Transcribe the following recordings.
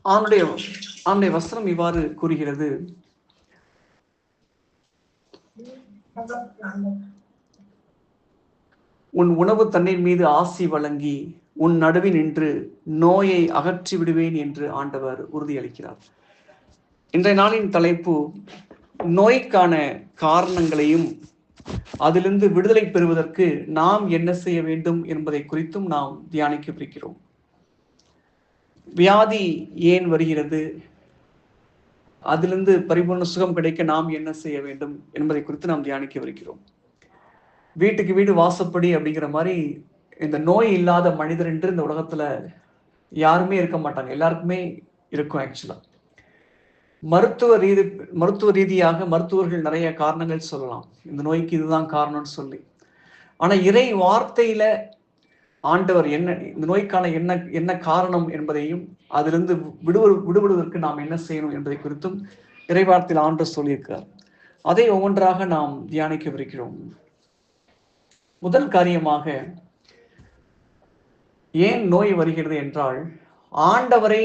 ஆண்டுடைய ஆண்டுடைய வசனம் இவ்வாறு கூறுகிறது, உன் உணவு தண்ணீர் மீது ஆசி வழங்கி உன் நடுவில் நின்று நோயை அகற்றி விடுவேன் என்று ஆண்டவர் உறுதியளிக்கிறார். இன்றைய நாளின் தலைப்பு நோய்க்கான காரணங்களையும் அதிலிருந்து விடுதலை பெறுவதற்கு நாம் என்ன செய்ய வேண்டும் என்பதை குறித்தும் நாம் தியானிக்கவிருக்கிறோம். வியாதி ஏன் வருகிறது, அதிலிருந்து பரிபூர்ண சுகம் கிடைக்க நாம் என்ன செய்ய வேண்டும் என்பதை குறித்து நாம் தியானிக்கவிருக்கிறோம். வீட்டுக்கு வீடு வாசப்படி அப்படிங்கிற மாதிரி இந்த நோய் இல்லாத மனிதர் என்று இந்த உலகத்துல யாருமே இருக்க மாட்டாங்க. எல்லாருக்குமே இருக்கும். ஆக்சுவலா மருத்துவ ரீதியாக மருத்துவர்கள் நிறைய காரணங்கள் சொல்லலாம், இந்த நோய்க்கு இதுதான் காரணம்னு சொல்லி. ஆனா இறை வார்த்தையில ஆண்டவர் என்ன இந்த நோய்க்கான என்ன காரணம் என்பதையும் அதிலிருந்து விடுபடுவதற்கு நாம் என்ன செய்யணும் என்பதை குறித்தும் இறைவார்த்தையில் ஆண்டவர் சொல்லியிருக்கிறார். அதை ஒவ்வொன்றாக நாம் தியானிக்கவிருக்கிறோம். முதல் காரியமாக ஏன் நோய் வருகிறது என்றால், ஆண்டவரை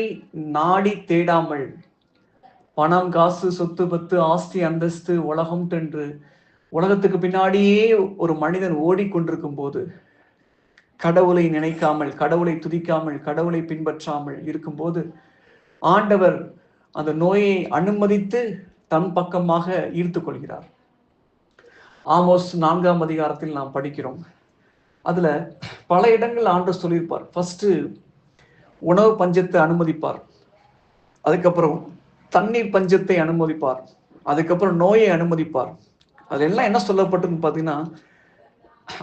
நாடி தேடாமல் பணம், காசு, சொத்து, பத்து, ஆஸ்தி, அந்தஸ்து, உலகம் என்று உலகத்துக்கு பின்னாடியே ஒரு மனிதன் ஓடிக்கொண்டிருக்கும் போது, கடவுளை நினைக்காமல், கடவுளை துதிக்காமல், கடவுளை பின்பற்றாமல் இருக்கும்போது ஆண்டவர் அந்த நோயை அனுமதித்து தன் பக்கமாக ஈர்த்து கொள்கிறார். ஆமோஸ் 4ஆம் அதிகாரத்தில் நாம் படிக்கிறோம். அதுல பல இடங்கள் ஆண்டவர் சொல்லியிருப்பார். ஃபர்ஸ்ட் உணவு பஞ்சத்தை அனுமதிப்பார், அதுக்கப்புறம் தண்ணீர் பஞ்சத்தை அனுமதிப்பார், அதுக்கப்புறம் நோயை அனுமதிப்பார். அதுல எல்லாம் என்ன சொல்லப்பட்டிருக்குன்னு பார்த்தீங்கன்னா,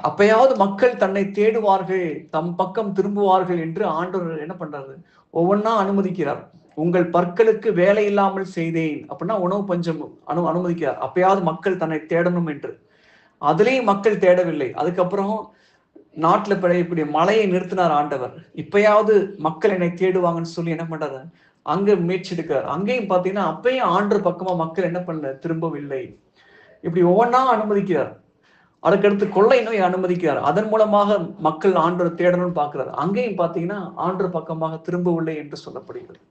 அப்பயாவது மக்கள் தன்னை தேடுவார்கள், தம் பக்கம் திரும்புவார்கள் என்று ஆண்டவர் என்ன பண்றாரு, ஒவ்வொன்றா அனுமதிக்கிறார். உங்கள் பற்களுக்கு வேலை இல்லாமல் செய்தேன் அப்படின்னா உணவு பஞ்சம் அனுமதிக்கிறார். அப்பயாவது மக்கள் தன்னை தேடணும் என்று. அதுலேயும் மக்கள் தேடவில்லை. அதுக்கப்புறம் நாட்டுல பெய்யக்கூடிய மழையை நிறுத்தினார் ஆண்டவர். இப்பயாவது மக்கள் என்னை தேடுவாங்கன்னு சொல்லி என்ன பண்றாரு, அங்க முயற்சி எடுக்கிறார். அங்கேயும் பாத்தீங்கன்னா அப்பயும் ஆண்டவர் பக்கமா மக்கள் என்ன பண்ணல, திரும்பவில்லை. இப்படி ஒவ்வொன்றா அனுமதிக்கிறார். அதுக்கடுத்து கொள்ளை நோய் அனுமதிக்கிறார். அதன் மூலமாக மக்கள் ஆண்டவர் தேடணும்னு பார்க்கிறார். அங்கேயும் பாத்தீங்கன்னா ஆண்டவர் பக்கமாக திரும்பவில்லை என்று சொல்லப்படுகிறது.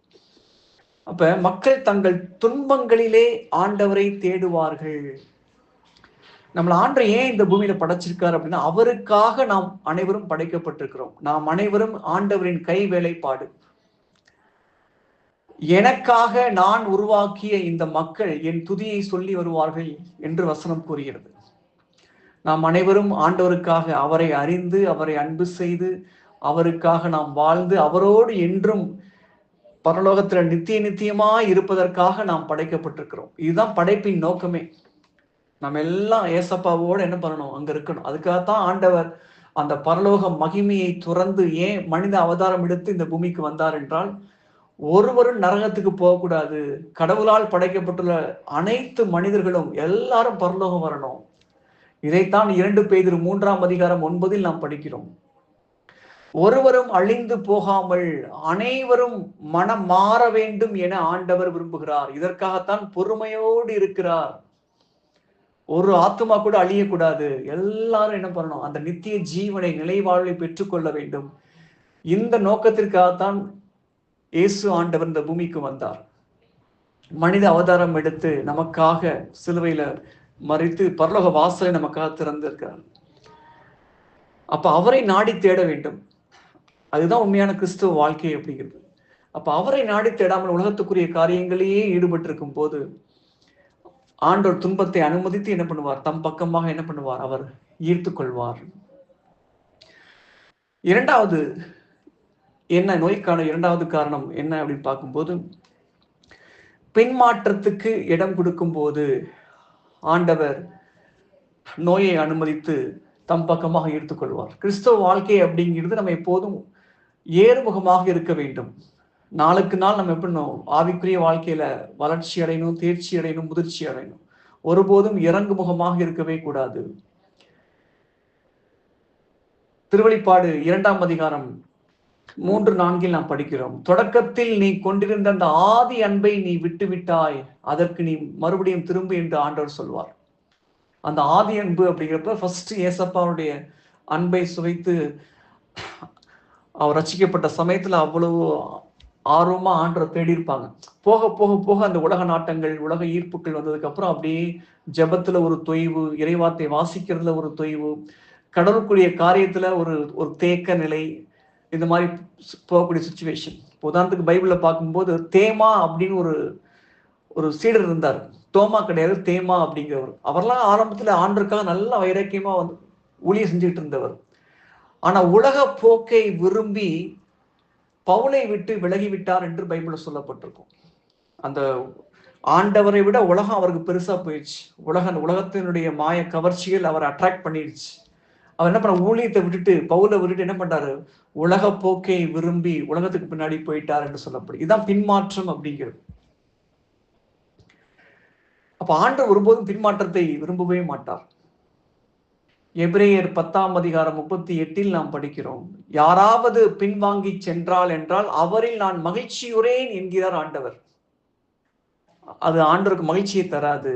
அப்ப மக்கள் தங்கள் துன்பங்களிலே ஆண்டவரை தேடுவார்கள். நம்மள ஆண்டவர் ஏன் இந்த பூமியில படைச்சிருக்காரு அப்படின்னா, அவருக்காக நாம் அனைவரும் படைக்கப்பட்டிருக்கிறோம். நாம் அனைவரும் ஆண்டவரின் கை வேலைப்பாடு. எனக்காக நான் உருவாக்கிய இந்த மக்கள் என் துதியை சொல்லி வருவார்கள் என்று வசனம் கூறுகிறது. நாம் அனைவரும் ஆண்டவருக்காக அவரை அறிந்து, அவரை அன்பு செய்து, அவருக்காக நாம் வாழ்ந்து, அவரோடு என்றும் பரலோகத்துல நித்தியமா இருப்பதற்காக நாம் படைக்கப்பட்டிருக்கிறோம். இதுதான் படைப்பின் நோக்கமே. நம்ம எல்லாம் ஏசப்பாவோடு என்ன பண்ணணும், அங்க இருக்கணும். அதுக்காகத்தான் ஆண்டவர் அந்த பரலோக மகிமையை துறந்து ஏன் மனித அவதாரம் எடுத்து இந்த பூமிக்கு வந்தார் என்றால், ஒருவரும் நரகத்துக்கு போகக்கூடாது. கடவுளால் படைக்கப்பட்டுள்ள அனைத்து மனிதர்களும் எல்லாரும் பரலோகம் வரணும். இதைத்தான் 2 பேதுரு 3ஆம் அதிகாரம் 9 நாம் படிக்கிறோம். ஒருவரும் அழிந்து போகாமல் அனைவரும் மனம் மாற வேண்டும் என ஆண்டவர் விரும்புகிறார். இதற்காகத்தான் பொறுமையோடு இருக்கிறார். ஒரு ஆத்மா கூட அழியக்கூடாது. எல்லாரும் என்ன பண்ணணும், அந்த நித்திய ஜீவனை, நிலைவாழ்வை பெற்றுக்கொள்ள வேண்டும். இந்த நோக்கத்திற்காகத்தான் இயேசு ஆண்டவர் இந்த பூமிக்கு வந்தார். மனித அவதாரம் எடுத்து நமக்காக சிலுவையில மறித்து பரலோக வாசலை நமக்காக திறந்திருக்கிறார். அப்ப அவரை நாடி தேட வேண்டும். அதுதான் உண்மையான கிறிஸ்துவ வாழ்க்கை அப்படிங்கிறது. அப்ப அவரை நாடி தேடாமல் உலகத்துக்குரிய காரியங்களையே ஈடுபட்டு இருக்கும் போது ஆண்டவர் துன்பத்தை அனுமதித்து என்ன பண்ணுவார், தம் பக்கமாக என்ன பண்ணுவார், அவர் ஈர்த்து கொள்வார். இரண்டாவது என்ன, நோய்க்கான இரண்டாவது காரணம் என்ன அப்படின்னு பார்க்கும்போது, பின்மாற்றத்துக்கு இடம் கொடுக்கும் போது ஆண்டவர் நோயை அனுமதித்து தம் பக்கமாக ஈர்த்து கொள்வார். கிறிஸ்தவ வாழ்க்கை அப்படிங்கிறது நம்ம எப்போதும் ஏறுமுகமாக இருக்க வேண்டும். நாளுக்கு நாள் நம்ம எப்படி ஆவிக்குரிய வாழ்க்கையில வளர்ச்சி அடையணும், தேர்ச்சி அடையணும், முதிர்ச்சி அடையணும். ஒருபோதும் இறங்கு முகமாக இருக்கவே கூடாது. திருவெளிப்பாடு 2ஆம் அதிகாரம் 3-4 நாம் படிக்கிறோம். தொடக்கத்தில் நீ கொண்டிருந்த அந்த ஆதி அன்பை நீ விட்டு விட்டாய், அதற்கு நீ மறுபடியும் திரும்பு என்று ஆண்டவர் சொல்வார். அந்த ஆதி அன்பு அப்படிங்கிறப்ப ஃபர்ஸ்ட் ஏசப்பாவுடைய அன்பை சுவைத்து அவர் ரட்சிக்கப்பட்ட சமயத்துல அவ்வளவு ஆர்வமா ஆண்டரை தேடி இருப்பாங்க. போக போக போக அந்த உலக நாட்டங்கள், உலக ஈர்ப்புகள் வந்ததுக்கு அப்புறம் அப்படியே ஜெபத்துல ஒரு தொய்வு, இறைவார்த்தை வாசிக்கிறதுல ஒரு தொய்வு, கடவுளுக்குரிய காரியத்துல ஒரு ஒரு தேக்க நிலை, இந்த மாதிரி போகக்கூடிய சுச்சுவேஷன். உதாரணத்துக்கு பைபிள்ல பார்க்கும்போது தேமா அப்படின்னு ஒரு ஒரு சீடர் இருந்தார். தோமா கிடையாது, தேமா அப்படிங்கிறவர். அவர்லாம் ஆரம்பத்துல ஆண்டருக்காக நல்ல வைராக்கியமா வந்து ஊழியம் செஞ்சுட்டு இருந்தவர். ஆனா உலக போக்கை விரும்பி பவுலை விட்டு விலகிவிட்டார் என்று பைபிள்ல சொல்லப்பட்டிருக்கும். அந்த ஆண்டவரை விட உலகம் அவருக்கு பெருசா போயிடுச்சு. உலகத்தினுடைய மாய கவர்ச்சிகள் அவரை அட்ராக்ட் பண்ணிடுச்சு. அவர் என்ன பண்ண, ஊழியத்தை விட்டுட்டு, பவுலை விட்டுட்டு என்ன பண்றாரு, உலக போக்கை விரும்பி உலகத்துக்கு பின்னாடி போயிட்டார் என்று சொல்லப்படும். இதுதான் பின்மாற்றம் அப்படிங்கிறது. அப்ப ஆண்டவர் ஒருபோதும் பின்மாற்றத்தை விரும்பவே மாட்டார். எபிரேயர் 10:38 நாம் படிக்கிறோம், யாராவது பின்வாங்கி சென்றால் என்றால் அவரில் நான் மகிழ்ச்சியுறேன் என்கிறார் ஆண்டவர். அது ஆண்டவருக்கு மகிழ்ச்சியை தராது.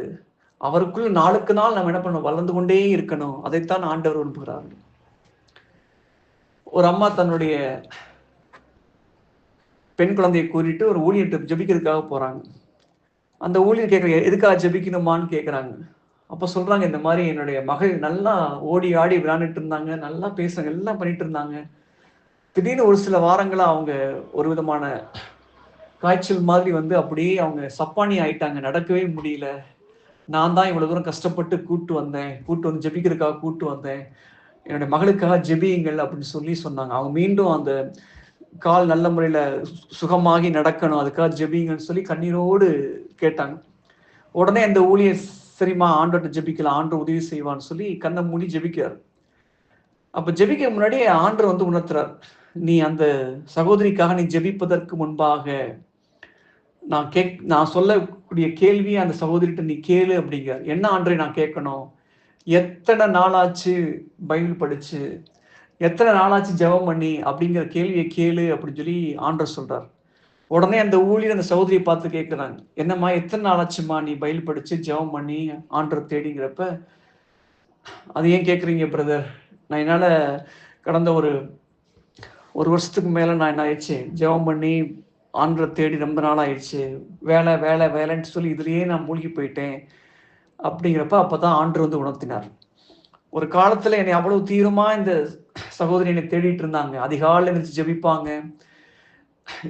அவருக்குள் நாளுக்கு நாள் நம்ம என்ன பண்ணணும், வளர்ந்து கொண்டே இருக்கணும். அதைத்தான் ஆண்டவர் விரும்புகிறார். ஒரு அம்மா தன்னுடைய பெண் குழந்தையை கூறிட்டு ஒரு ஊழியத்தை ஜெபிக்கிறதுக்காக போறாங்க. அந்த ஊழியர் கேட்குற, எதுக்காக ஜெபிக்கணுமான்னு கேட்குறாங்க. அப்போ சொல்றாங்க, இந்த மாதிரி என்னுடைய மகள் நல்லா ஓடி ஆடி விளையாண்டுட்டு இருந்தாங்க, நல்லா பேசுறாங்க, எல்லாம் பண்ணிட்டு இருந்தாங்க. திடீர்னு ஒரு சில வாரங்களா அவங்க ஒரு விதமான காய்ச்சல் மாதிரி வந்து அப்படியே அவங்க சப்பானி ஆயிட்டாங்க, நடக்கவே முடியல. நான் தான் இவ்வளவு தூரம் கஷ்டப்பட்டு கூட்டு வந்து ஜெபிக்கிறதுக்காக கூட்டு வந்தேன், என்னுடைய மகளுக்காக ஜெபியுங்கள் அப்படின்னு சொல்லி சொன்னாங்க. அவங்க மீண்டும் அந்த கால் நல்ல முறையில சுகமாகி நடக்கணும், அதுக்காக ஜெபிங்கன்னு சொல்லி கண்ணீரோடு கேட்டாங்க. உடனே அந்த ஊழியர், சரிம்மா ஆண்டவர்கிட்ட ஜெபிக்கலாம், ஆண்டவர் உதவி செய்வான்னு சொல்லி கண்ணை மூடி ஜெபிக்கிறார். அப்ப ஜெபிக்க முன்னாடி ஆண்டவர் வந்து உணர்த்துறார், நீ அந்த சகோதரிக்காக நீ ஜெபிப்பதற்கு முன்பாக நான் சொல்லக்கூடிய கேள்வி அந்த சகோதரிட்ட நீ கேளு அப்படிங்கிறார். என்ன ஆண்டவரே நான் கேட்கணும்? எத்தனை நாளாச்சு பைபிள் படிச்சு, எத்தனை நாளாச்சு ஜெபம் பண்ணி அப்படிங்கிற கேள்வியை கேளு அப்படின்னு சொல்லி ஆண்டவர் சொல்றார். உடனே அந்த ஊழியர் அந்த சகோதரியை பார்த்து கேட்குறாங்க, என்னம்மா எத்தனை நாளாச்சுமா நீ பைபிள் படிச்சு ஜெபம் பண்ணி ஆண்டவர் தேடிங்கிறப்ப, அது ஏன் கேட்குறீங்க பிரதர், நான் என்னால் கடந்த ஒரு வருஷத்துக்கு மேலே நான் என்ன ஆயிடுச்சு, ஜெபம் பண்ணி ஆண்டரை தேடி ரொம்ப நாள் ஆயிடுச்சு, வேலை வேலை வேலைன்னு சொல்லி இதுலேயே நான் மூழ்கி போயிட்டேன் அப்படிங்கிறப்ப அப்போ தான் ஆண்டர் வந்து உணர்த்தினார். ஒரு காலத்தில் என்னை அவ்வளவு தீவிரமாக இந்த சகோதரி என்னை தேடிட்டு இருந்தாங்க. அதிகாலையில் இருந்துச்சு ஜெபிப்பாங்க,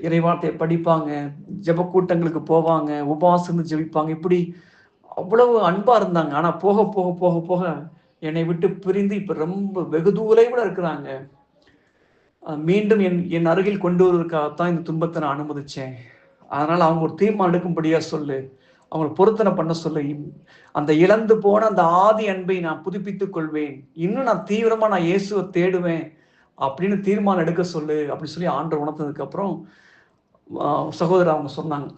இறைவார்த்தையை படிப்பாங்க, ஜெப கூட்டங்களுக்கு போவாங்க, உபவாசம் ஜெபிப்பாங்க, இப்படி அவ்வளவு அன்பா இருந்தாங்க. ஆனா போக போக போக போக என்னை விட்டு பிரிந்து இப்ப ரொம்ப வெகு தூரம் இருக்கிறாங்க. மீண்டும் என் அருகில் கொண்டு வருவதற்காகத்தான் இந்த துன்பத்தை நான் அனுமதிச்சேன். அதனால அவங்க ஒரு தீர்மானம் எடுக்கும்படியா சொல்லு, அவங்களை பொருத்தனை பண்ண சொல்லு, அந்த இழந்து போன அந்த ஆதி அன்பை நான் புதுப்பித்துக் கொள்வேன், இன்னும் நான் தீவிரமா நான் இயேசுவை தேடுவேன் அப்படின்னு தீர்மானம் எடுக்க சொல்லு அப்படின்னு சொல்லி ஆண்டவர் உணர்த்ததுக்கு அப்புறம் சகோதரர் அவங்க சொன்னாங்க.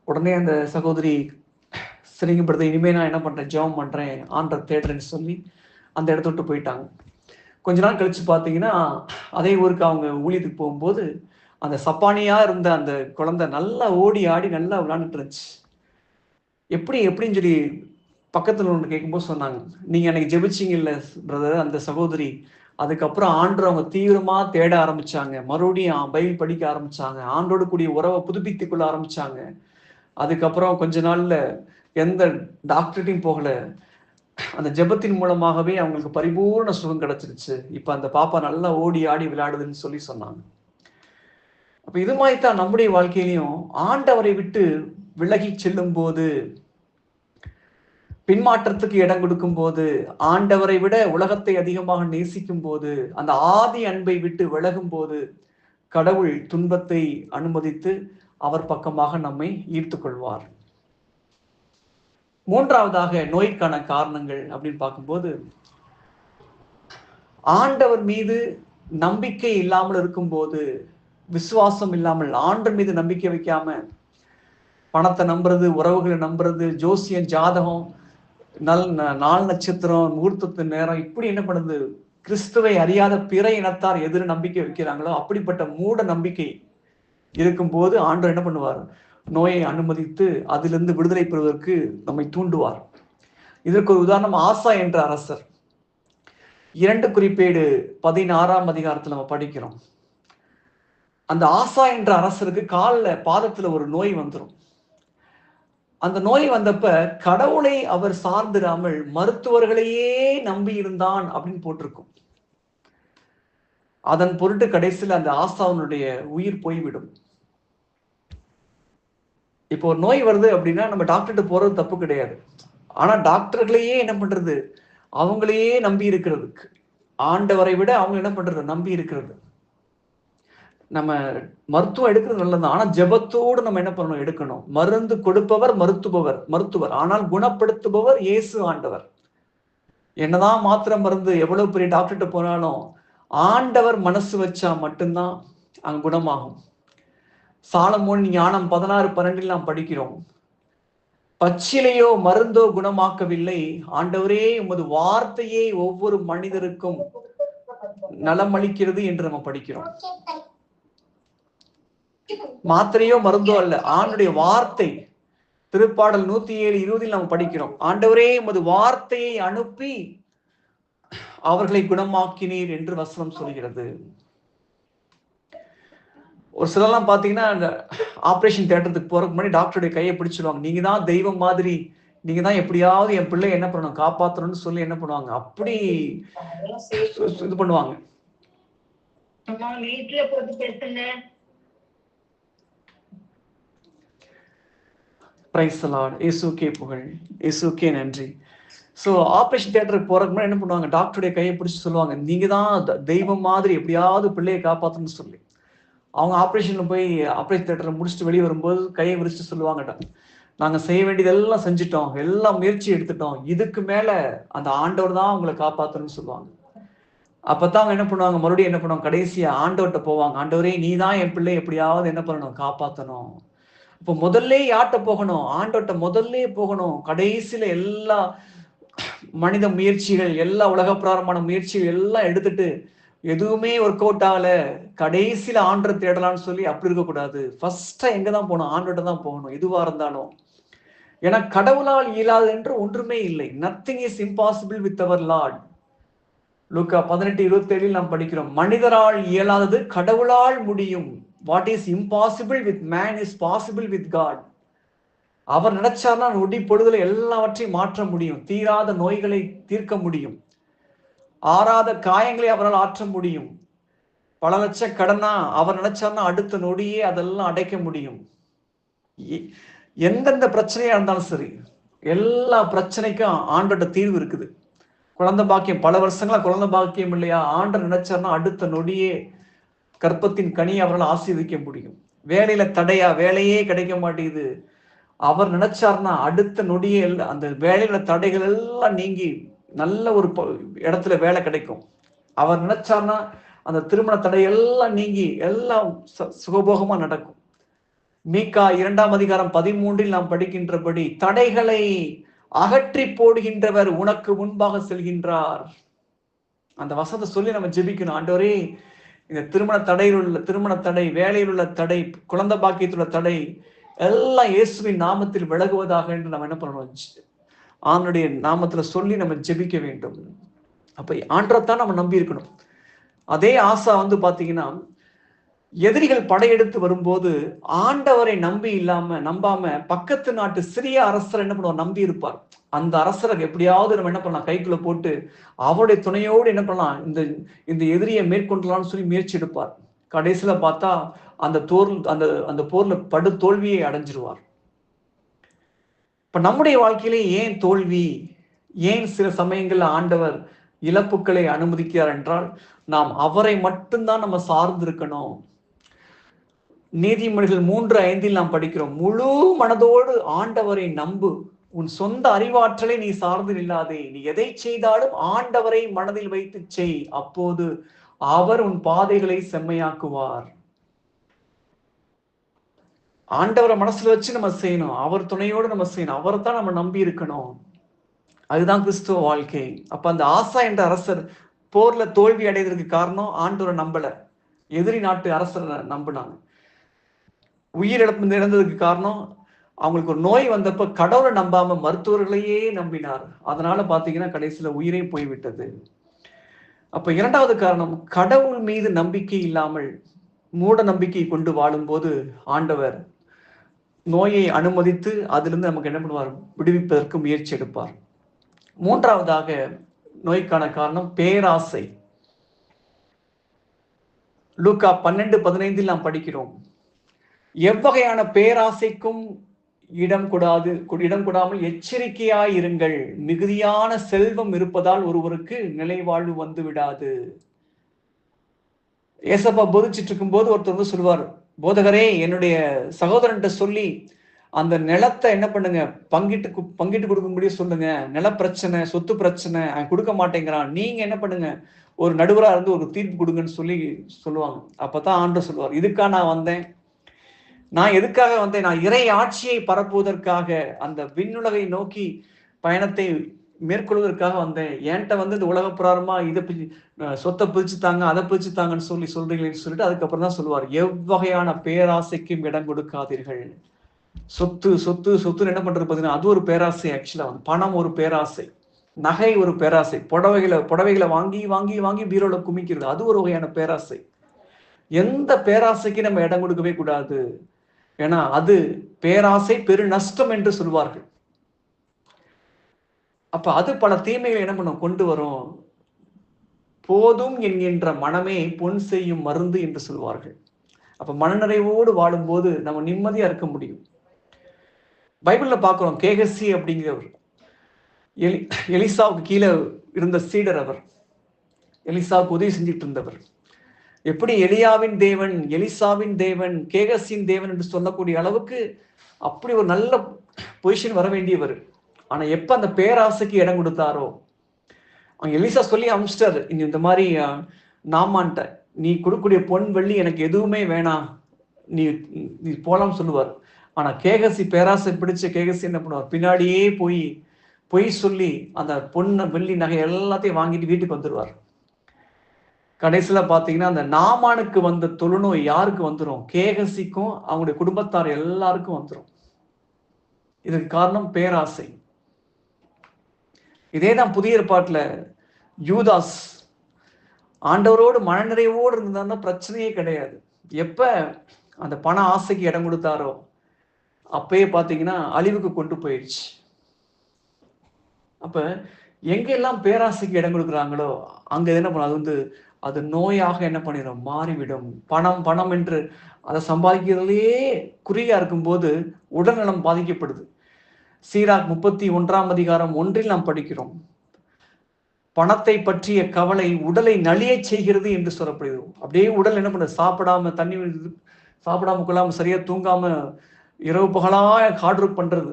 உடனே அந்த சகோதரி, சரிங்கப்படுத்த, இனிமே நான் என்ன பண்றேன், ஜெபம் பண்றேன், ஆண்டவர் தேடுறேன்னு சொல்லி அந்த இடத்த விட்டு போயிட்டாங்க. கொஞ்ச நாள் கழிச்சு பார்த்தீங்கன்னா அதே ஊருக்கு அவங்க ஊழியத்துக்கு போகும்போது அந்த சப்பானியா இருந்த அந்த குழந்தை நல்லா ஓடி ஆடி நல்லா விளையாண்டுட்டு இருந்துச்சு. எப்படின்னு சொல்லி பக்கத்துல ஒன்று கேட்கும்போது சொன்னாங்க, நீங்க எனக்கு ஜெபிச்சிங்க இல்ல பிரதர், அந்த சகோதரி அதுக்கப்புறம் ஆண்டவர் அவங்க தீவிரமா தேட ஆரம்பிச்சாங்க, மறுபடியும் பைபிள் படிக்க ஆரம்பிச்சாங்க, ஆண்டோடு கூடிய உறவை புதுப்பித்துக் கொள்ள ஆரம்பிச்சாங்க. அதுக்கப்புறம் கொஞ்ச நாள்ல எந்த டாக்டர்கிட்டையும் போகல, அந்த ஜெபத்தின் மூலமாகவே அவங்களுக்கு பரிபூர்ண சுகம் கிடைச்சிருச்சு, இப்ப அந்த பாப்பா நல்லா ஓடி ஆடி விளையாடுதுன்னு சொல்லி சொன்னாங்க. அப்ப இது மாதிரி தான் நம்முடைய வாழ்க்கையிலையும் ஆண்டவரை விட்டு விலகி செல்லும் போது, பின்மாற்றத்துக்கு இடம் கொடுக்கும் போது, ஆண்டவரை விட உலகத்தை அதிகமாக நேசிக்கும் போது, அந்த ஆதி அன்பை விட்டு விலகும் போது கடவுள் துன்பத்தை அனுமதித்து அவர் பக்கமாக நம்மை ஈர்த்து கொள்வார். மூன்றாவதாக நோய்க்கான காரணங்கள் அப்படின்னு பார்க்கும்போது, ஆண்டவர் மீது நம்பிக்கை இல்லாமல் இருக்கும்போது, விசுவாசம் இல்லாமல், ஆண்டவர் மீது நம்பிக்கை வைக்காம பணத்தை நம்புறது, உறவுகளை நம்புறது, ஜோசியம், ஜாதகம், நாள் நட்சத்திரம், முகூர்த்தத்தின் நேரம், இப்படி என்ன பண்ணுது, கிறிஸ்துவை அறியாத பிற இனத்தார் எதிர நம்பிக்கை வைக்கிறாங்களோ அப்படிப்பட்ட மூட நம்பிக்கை இருக்கும்போது ஆண்டவர் என்ன பண்ணுவார், நோயை அனுமதித்து அதிலிருந்து விடுதலை பெறுவதற்கு நம்மை தூண்டுவார். இதற்கு ஒரு உதாரணம் ஆசா என்ற அரசர். 2 குறிப்பேடு 16ஆம் அதிகாரத்தில் நம்ம படிக்கிறோம். அந்த ஆசா என்ற அரசருக்கு காலில் பாதத்துல ஒரு நோய் வந்துடும். அந்த நோய் வந்தப்ப கடவுளை அவர் சார்ந்திராமல் மருத்துவர்களையே நம்பி இருந்தான் அப்படின்னு போட்டிருக்கும். அதன் பொருட்டு கடைசியில் அந்த ஆசாவனுடைய உயிர் போய்விடும். இப்போ ஒரு நோய் வருது அப்படின்னா நம்ம டாக்டர்கிட்ட போறது தப்பு கிடையாது. ஆனா டாக்டர்களையே என்ன பண்றது, அவங்களையே நம்பி இருக்கிறதுக்கு, ஆண்டவரை விட அவங்க என்ன பண்றது, நம்பி இருக்கிறது. நம்ம மருத்துவம் எடுக்கிறது நல்லது, ஆனா ஜெபத்தோடு நம்ம என்ன பண்ணணும், எடுக்கணும். மருந்து கொடுப்பவர் மருத்துவர், ஆனால் குணப்படுத்துபவர் இயேசு ஆண்டவர். என்னதான் மாத்திரை மருந்து எவ்வளவு பெரிய டாக்டர்கிட்ட போனாலும் ஆண்டவர் மனசு வச்சா மட்டும்தான் அங்க குணமாகும். சாலமோன் ஞானம் 16:12 நாம் படிக்கிறோம். பச்சிலையோ மருந்தோ குணமாக்கவில்லை, ஆண்டவரே உமது வார்த்தையே ஒவ்வொரு மனிதருக்கும் நலம் அளிக்கிறது என்று நம்ம படிக்கிறோம். மாத்திரையோ மருந்தோ அல்ல, ஆண்டுடைய வார்த்தை. திருப்பாடல் 107:20 நம்ம படிக்கிறோம், ஆண்டவரே உமது வார்த்தையை அனுப்பி அவர்களை குணமாக்கினீர் என்று வசனம் சொல்கிறது. ஒரு சிலர்லாம் பாத்தீங்கன்னா அந்த ஆபரேஷன் தியேட்டருக்கு போறதுக்கு முன்னாடி டாக்டருடைய கையை பிடிச்சிருவாங்க. நீங்க தான் தெய்வம் மாதிரி, நீங்க தான் எப்படியாவது என் பிள்ளை என்ன பண்ணணும், காப்பாற்றணும்னு சொல்லி என்ன பண்ணுவாங்க, அப்படி இது பண்ணுவாங்க. Praise the Lord. இயேசுவுக்கே புகழ், இயேசுவுக்கே நன்றி. ஸோ ஆப்ரேஷன் தியேட்டருக்கு போறதுக்கு முன்னாடி என்ன பண்ணுவாங்க, டாக்டருடைய கையை பிடிச்சி சொல்லுவாங்க, நீங்க தான் தெய்வம் மாதிரி எப்படியாவது பிள்ளையை காப்பாற்றணும்னு சொல்லி. அவங்க ஆப்ரேஷன்ல போய் ஆப்ரேஷன் தியேட்டரை முடிச்சுட்டு வெளியே வரும்போது கையை விரிச்சுட்டு சொல்லுவாங்க, நாங்க செய்ய வேண்டியதெல்லாம் செஞ்சுட்டோம், எல்லாம் முயற்சி எடுத்துட்டோம், இதுக்கு மேல அந்த ஆண்டவர் தான் உங்களை காப்பாற்றணும்னு சொல்லுவாங்க. அப்பதான் அவங்க என்ன பண்ணுவாங்க, மறுபடியும் என்ன பண்ணுவாங்க, கடைசியா ஆண்டவர்கிட்ட போவாங்க, ஆண்டவரே நீ தான் என் பிள்ளை எப்படியாவது என்ன பண்ணணும், காப்பாற்றணும். இப்போ முதல்ல யார்கிட்ட போகணும், ஆண்டவர்கிட்ட முதல்ல போகணும். கடைசியில எல்லா மனித முயற்சிகள், எல்லா உலக பிராரமான முயற்சிகள் எல்லாம் எடுத்துட்டு எதுவுமே ஒர்க் அவுட் ஆகல, கடைசியில ஆண்டரை தேடலாம்னு சொல்லி அப்படி இருக்கக்கூடாது. ஃபர்ஸ்டா எங்க தான் போகணும், ஆண்டவர்கிட்ட தான் போகணும், எதுவா இருந்தாலும். ஏன்னா கடவுளால் இயலாது என்று ஒன்றுமே இல்லை. Nothing is impossible with our Lord. லூக்கா 18:27 நாம் படிக்கிறோம், மனிதரால் இயலாதது கடவுளால் முடியும். What is impossible with man is possible with God. அவர் நினைச்சார்னா நொடி பொழுதுல எல்லாவற்றையும் மாற்ற முடியும். தீராத நோய்களை தீர்க்க முடியும், ஆறாத காயங்களை அவரால் ஆற்ற முடியும். பல லட்சம் கடனா அவர் நினைச்சார்னா அடுத்த நொடியே அதெல்லாம் அடைக்க முடியும். எந்தெந்த பிரச்சனையா இருந்தாலும் சரி, எல்லா பிரச்சனைக்கும் ஆண்டோட தீர்வு இருக்குது. குழந்தை பாக்கியம், பல வருஷங்களா குழந்தை பாக்கியம் இல்லையா, ஆண்டர் நினைச்சார்னா அடுத்த நொடியே கற்பத்தின் கனியை அவரால் ஆசீர்வதிக்க முடியும். வேலையில தடையா, வேலையே கிடைக்க மாட்டேங்குது, அவர் நினைச்சார்னா அடுத்த நொடியே அந்த வேலையில தடைகள் எல்லாம் நீங்கி நல்ல ஒரு இடத்துல வேலை கிடைக்கும். அவர் நினைச்சார்னா அந்த திருமண தடை எல்லாம் நீங்கி எல்லாம் சுகபோகமா நடக்கும். மீகா 2:13 நாம் படிக்கின்றபடி, தடைகளை அகற்றி போடுகின்றவர் உனக்கு முன்பாக செல்கின்றார். அந்த வசனத்தை சொல்லி நம்ம ஜெபிக்கணும், ஆண்டவரே இந்த திருமண தடையில் உள்ள திருமண தடை, வேலையில் உள்ள தடை, குழந்தை பாக்கியத்தில் உள்ள தடை எல்லாம் இயேசுவின் நாமத்தில் விலகுவதாக என்று நம்ம என்ன பண்ணணும், ஆண்டவருடைய நாமத்துல சொல்லி நம்ம ஜெபிக்க வேண்டும். அப்ப ஆண்டவரைத்தான் நம்ம நம்பி இருக்கணும். அதே ஆசா பாத்தீங்கன்னா, எதிரிகள் படையெடுத்து வரும்போது ஆண்டவரை நம்பாம பக்கத்து நாட்டு சிறிய அரசர் என்ன பண்ணுவார், நம்பி இருப்பார். அந்த அரசரை எப்படியாவது நம்ம என்ன பண்ணலாம், கைக்குள்ள போட்டு அவருடைய துணையோடு என்ன பண்ணலாம், இந்த எதிரியை மேற்கொள்ளலாம்னு சொல்லி முயற்சி எடுப்பார். கடைசியில பார்த்தா அந்த போர்ல படு தோல்வியை அடைஞ்சிருவார். இப்ப நம்முடைய வாழ்க்கையிலே ஏன் தோல்வி, ஏன் சில சமயங்கள்ல ஆண்டவர் இழப்புகளை அனுமதிக்கிறார் என்றால், நாம் அவரை மட்டும்தான் நம்ம சார்ந்து இருக்கணும். நீதிமொழிகள் 3:5 நாம் படிக்கிறோம், முழு மனதோடு ஆண்டவரை நம்பு, உன் சொந்த அறிவாற்றலை நீ சார்ந்து இல்லாதே, நீ எதை செய்தாலும் ஆண்டவரை மனதில் வைத்து செய், அப்போது அவர் உன் பாதைகளை செம்மையாக்குவார். ஆண்டவரை மனசுல வச்சு நம்ம செய்யணும், அவர் துணையோடு நம்ம செய்யணும், அவரை தான் நம்ம நம்பி இருக்கணும். அதுதான் கிறிஸ்துவ வாழ்க்கை. அப்ப அந்த ஆசா என்ற அரசர் போர்ல தோல்வி அடைவதற்கு காரணம் ஆண்டவரை நம்பல, எதிரி நாட்டு அரசரை நம்பினாங்க. உயிரிழப்பு இறந்ததுக்கு காரணம் அவங்களுக்கு ஒரு நோய் வந்தப்ப கடவுளை நம்பாம மருத்துவர்களையே நம்பினார். அதனால பாத்தீங்கன்னா கடைசியில உயிரே போய்விட்டது. அப்ப இரண்டாவது காரணம், கடவுள் மீது நம்பிக்கை இல்லாமல் மூட நம்பிக்கை கொண்டு வாழும்போது ஆண்டவர் நோயை அனுமதித்து அதிலிருந்து நமக்கு என்ன பண்ணுவார்? விடுவிப்பதற்கு முயற்சி எடுப்பார். மூன்றாவதாக நோய்க்கான காரணம் பேராசை. லூக்கா 12:15 நாம் படிக்கிறோம். எவ்வகையான பேராசைக்கும் இடம் கொடாமல் எச்சரிக்கையாயிருங்கள். மிகுதியான செல்வம் இருப்பதால் ஒருவருக்கு நிலை வாழ்வு வந்து விடாது. ஏசப்பா போதிச்சிட்டு இருக்கும் போது ஒருத்தர் வந்து சொல்லுவார், போதகரே, என்னுடைய சகோதரன்ட்ட சொல்லி அந்த நிலத்தை என்ன பண்ணுங்க, பங்கிட்டு கொடுக்கும்படியே சொல்லுங்க. நில பிரச்சனை, சொத்து பிரச்சனை, கொடுக்க மாட்டேங்கிறான், நீங்க என்ன பண்ணுங்க, ஒரு நடுவரா இருந்து ஒரு தீர்ப்பு கொடுங்கன்னு சொல்லுவாங்க. அப்பதான் ஆண்டவர் சொல்லுவார், இதுக்கா நான் வந்தேன்? நான் எதுக்காக வந்தேன்? நான் இறை ஆட்சியை பரப்புவதற்காக, அந்த விண்ணுலகை நோக்கி பயணத்தை மேற்கொள்வதற்காக வந்தேன். என்கிட்ட வந்து இந்த உலக பிரகாரமா இதை சொத்தை பிரிச்சுத்தாங்க, அதை பிரிச்சுத்தாங்கன்னு சொல்றீங்களேன்னு சொல்லிட்டு அதுக்கப்புறம் தான் சொல்லுவார், எவ்வகையான பேராசைக்கும் இடம் கொடுக்காதீர்கள். சொத்து சொத்து சொத்துன்னு என்ன பண்றது பார்த்தீங்கன்னா, அது ஒரு பேராசை. ஆக்சுவலா வந்து பணம் ஒரு பேராசை, நகை ஒரு பேராசை, புடவைகளை வாங்கி வாங்கி வாங்கி பீரோல குமிக்கிறது, அது ஒரு வகையான பேராசை. எந்த பேராசைக்கு நம்ம இடம் கொடுக்கவே கூடாது. ஏன்னா அது பேராசை பெரு நஷ்டம் என்று சொல்வார்கள். அப்ப அது பல தீமைகளை என்ன பண்ணும், கொண்டு வரும். போதும் என்கின்ற மனமே பொன் செய்யும் மருந்து என்று சொல்வார்கள். அப்ப மனநிறைவோடு வாழும்போது நம்ம நிம்மதியா இருக்க முடியும். பைபிள்ல பாக்குறோம், கேகசி அப்படிங்கிறவர் எலிசாவுக்கு கீழே இருந்த சீடர். அவர் எலிசாவுக்கு உதவி செஞ்சுட்டு இருந்தவர். எப்படி எலியாவின் தேவன், எலிசாவின் தேவன், கேகசின் தேவன் என்று சொல்லக்கூடிய அளவுக்கு அப்படி ஒரு நல்ல பொசிஷன் வர வேண்டியவர். ஆனா எப்ப அந்த பேராசைக்கு இடம் கொடுத்தாரோ, அவங்க எலிசா சொல்லி அமிச்சிட்டாரு, இந்த மாதிரி நாமான்ட்ட நீ கொடுக்கக்கூடிய பொன் வெள்ளி எனக்கு எதுவுமே வேணாம், நீ போலாம் சொல்லுவார். ஆனா கேகசி, பேராசை பிடிச்ச கேகசி என்ன பண்ணுவார், பின்னாடியே பொய் சொல்லி அந்த பொண்ணு வெள்ளி நகை எல்லாத்தையும் வாங்கிட்டு வீட்டுக்கு வந்துடுவார். கடைசியில பாத்தீங்கன்னா அந்த நாமானுக்கு வந்த தொழுநோய் யாருக்கு வந்துடும்? கேகசிக்கும் அவங்களுடைய குடும்பத்தார் எல்லாருக்கும் வந்துடும். இதுக்கு காரணம் பேராசை. இதேதான் புதிய ஏற்பாட்டுல யூதாஸ் ஆண்டவரோடு மனநிறைவோடு இருந்தாருன்னா பிரச்சனையே கிடையாது. எப்ப அந்த பண ஆசைக்கு இடம் கொடுத்தாரோ அப்பயே பாத்தீங்கன்னா அழிவுக்கு கொண்டு போயிடுச்சு. அப்ப எங்கெல்லாம் பேராசைக்கு இடம் கொடுக்குறாங்களோ அங்க என்ன பண்ணும், அது வந்து அது நோயாக என்ன பண்ணிடும், மாறிவிடும். பணம் பணம் என்று அதை சம்பாதிக்கிறதுலேயே குறியா இருக்கும்போது உடல்நலம் பாதிக்கப்படுது. சீராக் 31:1 நாம் படிக்கிறோம், பணத்தை பற்றிய கவலை உடலை நலிய செய்கிறது என்று சொல்லப்படுது. அப்படியே உடல் என்ன பண்ணுது, சாப்பிடாம தண்ணி சாப்பிடாம கொள்ளாம சரியா தூங்காம இரவு பகலா ஹார்ட் ஒர்க் பண்றது,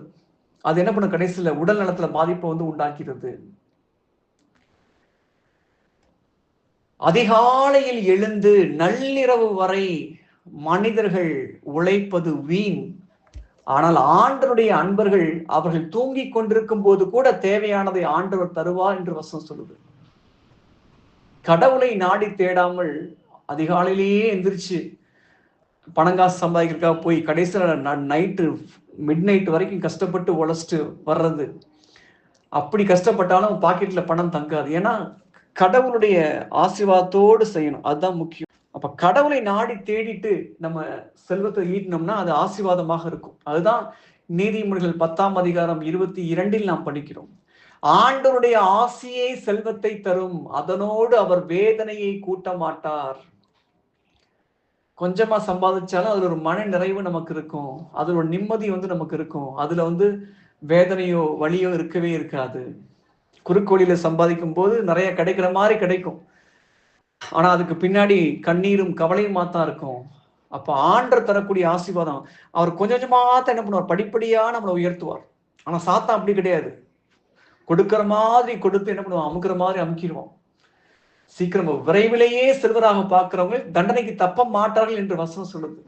அது என்ன பண்ண கடைசியில உடல் நலத்துல பாதிப்பை வந்து உண்டாக்கிறது. அதிகாலையில் எழுந்து நள்ளிரவு வரை மனிதர்கள் உழைப்பது வீண், ஆனால் ஆண்டவருடைய அன்பர்கள் அவர்கள் தூங்கிக் கொண்டிருக்கும் போது கூட தேவையானதை ஆண்டவர் தருவார் என்று வசனம் சொல்லுது. கடவுளை நாடி தேடாமல் அதிகாலையிலேயே எந்திரிச்சு பணங்காசு சம்பாதிக்கிறதுக்காக போய் கடைசியில் நைட்டு மிட் நைட் வரைக்கும் கஷ்டப்பட்டு உழைச்சிட்டு வர்றது, அப்படி கஷ்டப்பட்டாலும் பாக்கெட்ல பணம் தங்காது. ஏன்னா கடவுளுடைய ஆசீர்வாதத்தோடு செய்யணும், அதுதான் முக்கியம். அப்ப கடவுளை நாடி தேடிட்டு நம்ம செல்வத்தை ஈட்டினோம்னா அது ஆசீர்வாதமாக இருக்கும். அதுதான் நீதிமொழிகள் 10:22 நாம் படிக்கிறோம். ஆண்டவருடைய ஆசியை செல்வத்தை தரும், அதனோடு அவர் வேதனையை கூட்ட மாட்டார். கொஞ்சமா சம்பாதிச்சாலும் அதுல ஒரு மன நிறைவு நமக்கு இருக்கும், அதுல ஒரு நிம்மதி வந்து நமக்கு இருக்கும், அதுல வந்து வேதனையோ வலியோ இருக்கவே இருக்காது. குறுக்கோளியில சம்பாதிக்கும் போது நிறைய கிடைக்கிற மாதிரி கிடைக்கும், ஆனா அதுக்கு பின்னாடி கண்ணீரும் கவலையுமா தான் இருக்கும். அப்ப ஆண்டவர் தரக்கூடிய ஆசீர்வாதம் அவர் கொஞ்சம் கொஞ்சமா தான் என்ன பண்ணுவார், படிப்படியா நம்மளை உயர்த்துவார். ஆனா சாத்தான் அப்படி கிடையாது, கொடுக்கிற மாதிரி கொடுத்து என்ன பண்ணுவான், அமுக்கிற மாதிரி அமுக்கிடுவான். சீக்கிரம் விரைவிலேயே செல்வராக பார்க்கிறவங்க தண்டனைக்கு தப்ப மாட்டார்கள் என்று வசனம் சொல்லுது.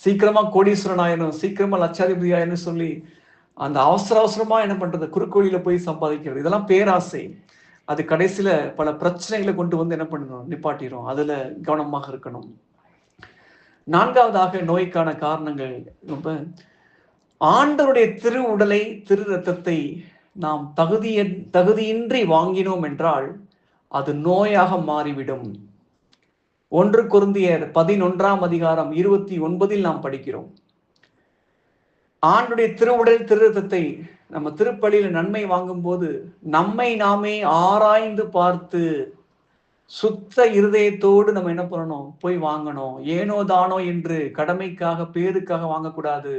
சீக்கிரமா கோடீஸ்வரன் ஆயிரும், சீக்கிரமா லட்சாதிபதி ஆயிரும் சொல்லி அந்த அவசரமா என்ன பண்றது, குறுக்கோளியில போய் சம்பாதிக்கிறது, இதெல்லாம் பேராசை. அது கடைசியில பல பிரச்சனைகளை கொண்டு வந்து என்ன பண்ணணும், நிப்பாட்டிடும். அதுல கவனமாக இருக்கணும். நான்காவதாக நோய்க்கான காரணங்கள், ஆண்டவருடைய திரு உடலை திரு ரத்தத்தை நாம் தகுதியின்றி வாங்கினோம் என்றால் அது நோயாக மாறிவிடும். 1 கொரிந்தியர் 11:29 நாம் படிக்கிறோம். ஆண்டுடைய திருவுடல் திருரத்தத்தை நம்ம திருப்பலியில நன்மை வாங்கும் போது நம்மை நாமே ஆராய்ந்து பார்த்து சுத்த இருதயத்தோடு நம்ம என்ன பண்ணணும், போய் வாங்கணும். ஏனோ தானோ என்று கடமைக்காக பேருக்காக வாங்கக்கூடாது.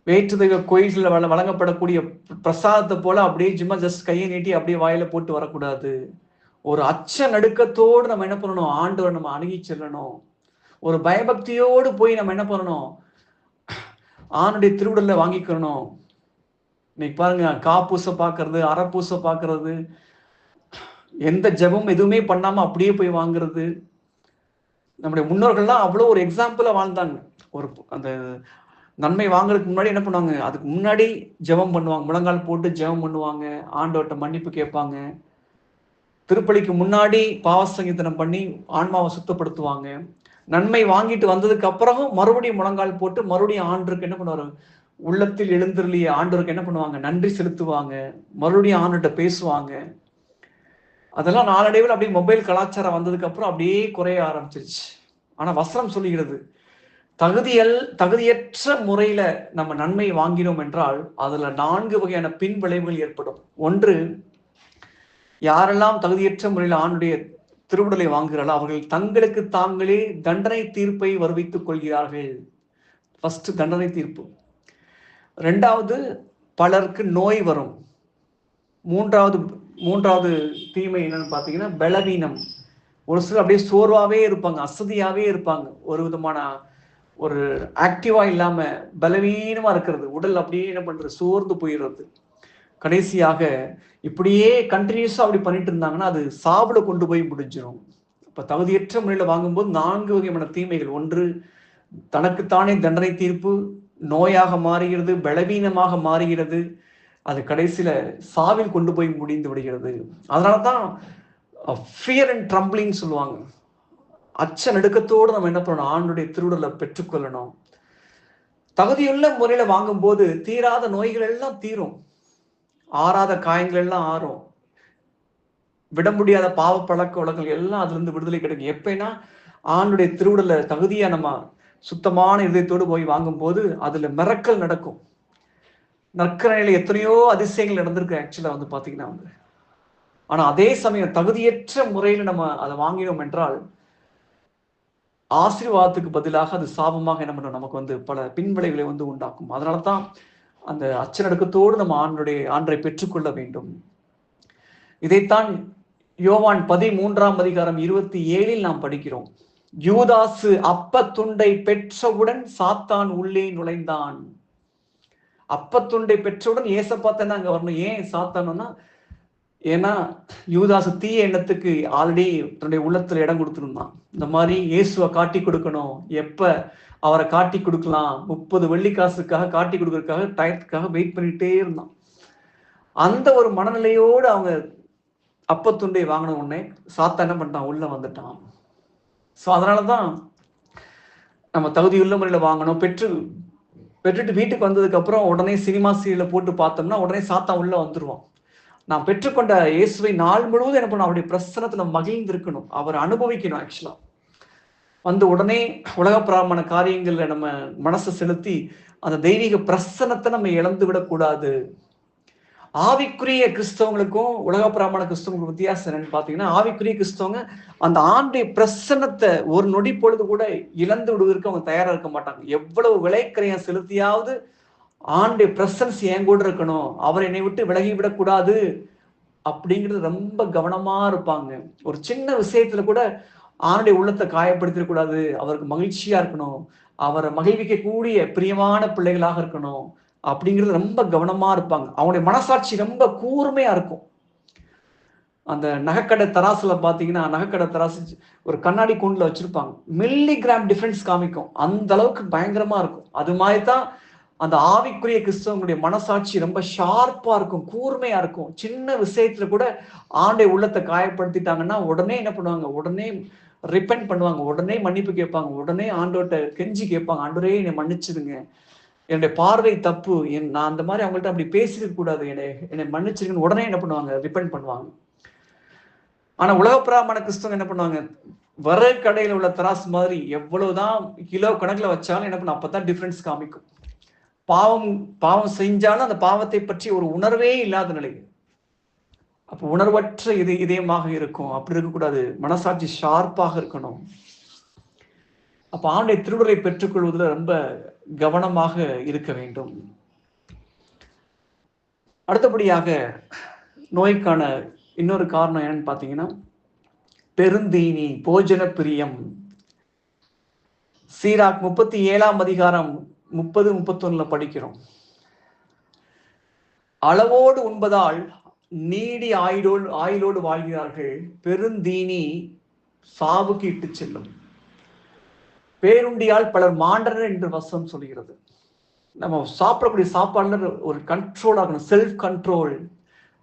வேற்று தெய்வ கோயில்ல வழங்கப்படக்கூடிய பிரசாதத்தை போல அப்படியே சும்மா ஜஸ்ட் கையை நீட்டி அப்படியே வாயில போட்டு வரக்கூடாது. ஒரு அச்ச நடுக்கத்தோடு நம்ம என்ன பண்ணணும், ஆண்டவர் நம்ம அணுகி செல்லணும். ஒரு பயபக்தியோடு போய் நம்ம என்ன பண்ணணும், ஆணுடைய திருவுடல்ல வாங்கிக்கணும். இன்னைக்கு பாருங்க, காப்பூச பாக்குறது, அறப்பூச பாக்குறது, எந்த ஜெபம் எதுவுமே பண்ணாம அப்படியே போய் வாங்குறது. நம்முடைய முன்னோர்கள்லாம் அவ்வளோ ஒரு எக்ஸாம்பிளா வாழ்ந்தாங்க. ஒரு அந்த நன்மை வாங்குறதுக்கு முன்னாடி என்ன பண்ணுவாங்க, அதுக்கு முன்னாடி ஜெபம் பண்ணுவாங்க, முழங்கால் போட்டு ஜெபம் பண்ணுவாங்க, ஆண்டவர்கிட்ட மன்னிப்பு கேட்பாங்க. திருப்பலிக்கு முன்னாடி பாவ சங்கீதனம் பண்ணி ஆன்மாவை சுத்தப்படுத்துவாங்க. நன்மை வாங்கிட்டு வந்ததுக்கு அப்புறமும் மறுபடியும் முழங்கால் போட்டு மறுபடியும் ஆண்டருக்கு என்ன பண்ணுவாரு, உள்ளத்தில் எழுந்திருளிய ஆண்டவருக்கு என்ன பண்ணுவாங்க, நன்றி செலுத்துவாங்க, மறுபடியும் ஆண்டுகிட்ட பேசுவாங்க. அதெல்லாம் நாளடைவில் அப்படியே மொபைல் கலாச்சாரம் வந்ததுக்கு அப்புறம் அப்படியே குறைய ஆரம்பிச்சிருச்சு. ஆனா வசனம் சொல்லுகிறது, தகுதியற்ற முறையில நம்ம நன்மை வாங்கினோம் என்றால் அதுல 4 வகையான பின் விளைவுகள் ஏற்படும். ஒன்று, யாரெல்லாம் தகுதியற்ற முறையில் ஆண்டுடைய திருவுடலை வாங்குகிறார்கள் அவர்கள் தங்களுக்கு தாங்களே தண்டனை தீர்ப்பை வருவித்துக் கொள்கிறார்கள். ஃபர்ஸ்ட் தண்டனை தீர்ப்பு. 2வது, பலருக்கு நோய் வரும். மூன்றாவது தீமை என்னன்னு பார்த்தீங்கன்னா பலவீனம். ஒரு சிலர் அப்படியே சோர்வாவே இருப்பாங்க, அசதியாவே இருப்பாங்க, ஒரு விதமான ஒரு ஆக்டிவா இல்லாம பலவீனமா இருக்கிறது, உடல் அப்படியே என்ன பண்றது, சோர்ந்து போயிடுறது. கடைசியாக இப்படியே கண்டினியூஸா அப்படி பண்ணிட்டு இருந்தாங்கன்னா அது சாவுல கொண்டு போய் முடிஞ்சிடும். இப்ப தகுதியற்ற முறையில வாங்கும்போது 4 வகையான தீமைகள். ஒன்று, தனக்குத்தானே தண்டனை தீர்ப்பு, நோயாக மாறுகிறது, பலவீனமாக மாறுகிறது, அது கடைசியில சாவில் கொண்டு போய் முடிந்து விடுகிறது. அதனாலதான் ஃபியர் அண்ட் ட்ரம்பிளிங் சொல்லுவாங்க. அச்ச நடுக்கத்தோடு நம்ம என்ன பண்ணணும், ஆண்டுடைய திருவுடலை பெற்றுக்கொள்ளணும். தகுதியுள்ள முறையில வாங்கும்போது தீராத நோய்கள் எல்லாம் தீரும், ஆறாத காயங்கள் எல்லாம் ஆறும், விட முடியாத பாவ பழக்க வழக்கங்கள் எல்லாம் அதுல இருந்து விடுதலை கிடைக்கும். எப்பன்னா ஆண்டுடைய திருவுடலை தகுதியா நம்ம சுத்தமான இதயத்தோடு போய் வாங்கும் போது அதுல மிரக்கல் நடக்கும். நற்கரையில எத்தனையோ அதிசயங்கள் நடந்திருக்கு ஆக்சுவலா வந்து பாத்தீங்கன்னா வந்து. ஆனா அதே சமயம் தகுதியற்ற முறையில நம்ம அதை வாங்கினோம் என்றால் ஆசீர்வாதத்துக்கு பதிலாக அது சாபமாக என்ன பண்ணும், நமக்கு வந்து பல பின்விளைவுகளை வந்து உண்டாக்கும். அதனாலதான் அந்த அச்சநடுக்கத்தோடு நம்ம ஆண்டரை பெற்றுக்கொள்ள வேண்டும். இதைத்தான் யோவான் 13:27 நாம் படிக்கிறோம். யூதாசு அப்பத்துண்டை பெற்றவுடன் சாத்தான் உள்ளே நுழைந்தான். அப்பத்துண்டை பெற்றவுடன் ஏசப்பாத்தான் அங்க வரணும். ஏன் சாத்தானுன்னா, ஏன்னா யூதாசு தீய எண்ணத்துக்கு ஆல்ரெடி தன்னுடைய உள்ளத்துல இடம் கொடுத்துருந்தான். இந்த மாதிரி இயேசுவை காட்டி கொடுக்கணும், எப்ப அவரை காட்டி கொடுக்கலாம், 30 வெள்ளிக்காசுக்காக காட்டி கொடுக்கறதுக்காக டயத்துக்காக வெயிட் பண்ணிட்டே இருந்தான். அந்த ஒரு மனநிலையோடு அவங்க அப்பத்துண்டை வாங்கின உடனே சாத்தான் என்ன பண்ணிட்டான், உள்ள வந்துட்டான். ஸோ அதனாலதான் நம்ம தகுதியுள்ள முறையில வாங்கணும். பெற்றுட்டு வீட்டுக்கு வந்ததுக்கு அப்புறம் உடனே சினிமா சீரியலை போட்டு பார்த்தோம்னா உடனே சாத்தான் உள்ள வந்துருவான். நான் பெற்றுக்கொண்ட இயேசுவை நாள் முழுவதும் என்ன பண்ணணும், அவருடைய பிரசன்னத்துல மகிழ்ந்திருக்கணும், அவர் அனுபவிக்கணும். ஆக்சுவலா வந்து உடனே உலக பிராமண காரியங்கள்ல நம்ம மனசை செலுத்தி அந்த தெய்வீக பிரசன்னத்தை நம்ம இழந்து விடக்கூடாது. ஆவிக்குரிய கிறிஸ்தவங்களுக்கும் உலக பிராமண கிறிஸ்தவங்களுக்கு வித்தியாசம் என்னன்னு பாத்தீங்கன்னா, ஆவிக்குரிய கிறிஸ்தவங்க அந்த ஆண்டுடைய பிரசன்னத்தை ஒரு நொடி பொழுது கூட இழந்து விடுவதற்கு அவங்க தயாரா இருக்க மாட்டாங்க. எவ்வளவு விலைக்கரையம் செலுத்தியாவது ஆண்டுடைய பிரசன்ஸ் என் கூட இருக்கணும், அவர் என்னை விட்டு விலகி விடக்கூடாது அப்படிங்கிறது ரொம்ப கவனமா இருப்பாங்க. ஒரு சின்ன விஷயத்துல கூட ஆண்டுடைய உள்ளத்தை காயப்படுத்திடக்கூடாது, அவருக்கு மகிழ்ச்சியா இருக்கணும், அவரை மகிழ்விக்க கூடிய பிரியமான பிள்ளைகளாக இருக்கணும் அப்படிங்கிறது ரொம்ப கவனமா இருப்பாங்க. அவனுடைய மனசாட்சி ரொம்ப கூர்மையா இருக்கும். அந்த நகைக்கடை தராசுல பாத்தீங்கன்னா, நகைக்கடை தராசு ஒரு கண்ணாடி கூண்டுல வச்சிருப்பாங்க, மில்லிகிராம் டிஃபரன்ஸ் காமிக்கும், அந்த அளவுக்கு பயங்கரமா இருக்கும். அது மாதிரிதான் அந்த ஆவிக்குரிய கிறிஸ்தவங்களுடைய மனசாட்சி ரொம்ப ஷார்ப்பா இருக்கும், கூர்மையா இருக்கும். சின்ன விஷயத்துல கூட ஆண்டை உள்ளத்தை காயப்படுத்திட்டாங்கன்னா உடனே என்ன பண்ணுவாங்க, உடனே ரிப்பெண்ட் பண்ணுவாங்க, உடனே மன்னிப்பு கேட்பாங்க, உடனே ஆண்டோட்ட கெஞ்சி கேட்பாங்க, ஆண்டவரே என்னை மன்னிச்சிடுங்க, என்னுடைய பார்வை தப்பு, நான் அந்த மாதிரி அவங்கள்ட்ட அப்படி பேசிருக்க கூடாது, என்னை மன்னிச்சிருங்கன்னு உடனே என்ன பண்ணுவாங்க, ரிப்பெண்ட் பண்ணுவாங்க. ஆனா உலக பிராமண கிறிஸ்தவங்க என்ன பண்ணுவாங்க, விறகு கடையில் உள்ள தராசு மாதிரி எவ்வளவுதான் கிலோ கணக்குல வச்சாலும் என்ன பண்ண அப்பதான் டிஃபரன்ஸ் காமிக்கும். பாவம் பாவம் செஞ்சாலும் அந்த பாவத்தை பற்றி ஒரு உணர்வே இல்லாத நிலை. அப்ப உணர்வற்ற இதயமாக இருக்கும். அப்படி இருக்கக்கூடாது. மனசாட்சி ஷார்ப்பாக இருக்கணும். அப்ப ஆண்டை திருவுரை பெற்றுக்கொள்வதில் ரொம்ப கவனமாக இருக்க வேண்டும். அடுத்தபடியாக நோய்க்கான இன்னொரு காரணம் என்னன்னு பாத்தீங்கன்னா, பெருந்தீனி, போஜன பிரியம். சீராக் 37ஆம் அதிகாரம் 30-31 படிக்கிறோம். அளவோடு உண்பதால் நீடி ஆயுளோடு வாழ்கிறார்கள், பெருந்தீனி சாவுக்கு இட்டு செல்லும். பேருண்டியால் பலர் மாண்டனர் என்று வசனம் சொல்கிறது. நம்ம சாப்பிடக்கூடிய சாப்பாடுல ஒரு கண்ட்ரோல் ஆகணும், செல்ஃப் கண்ட்ரோல்.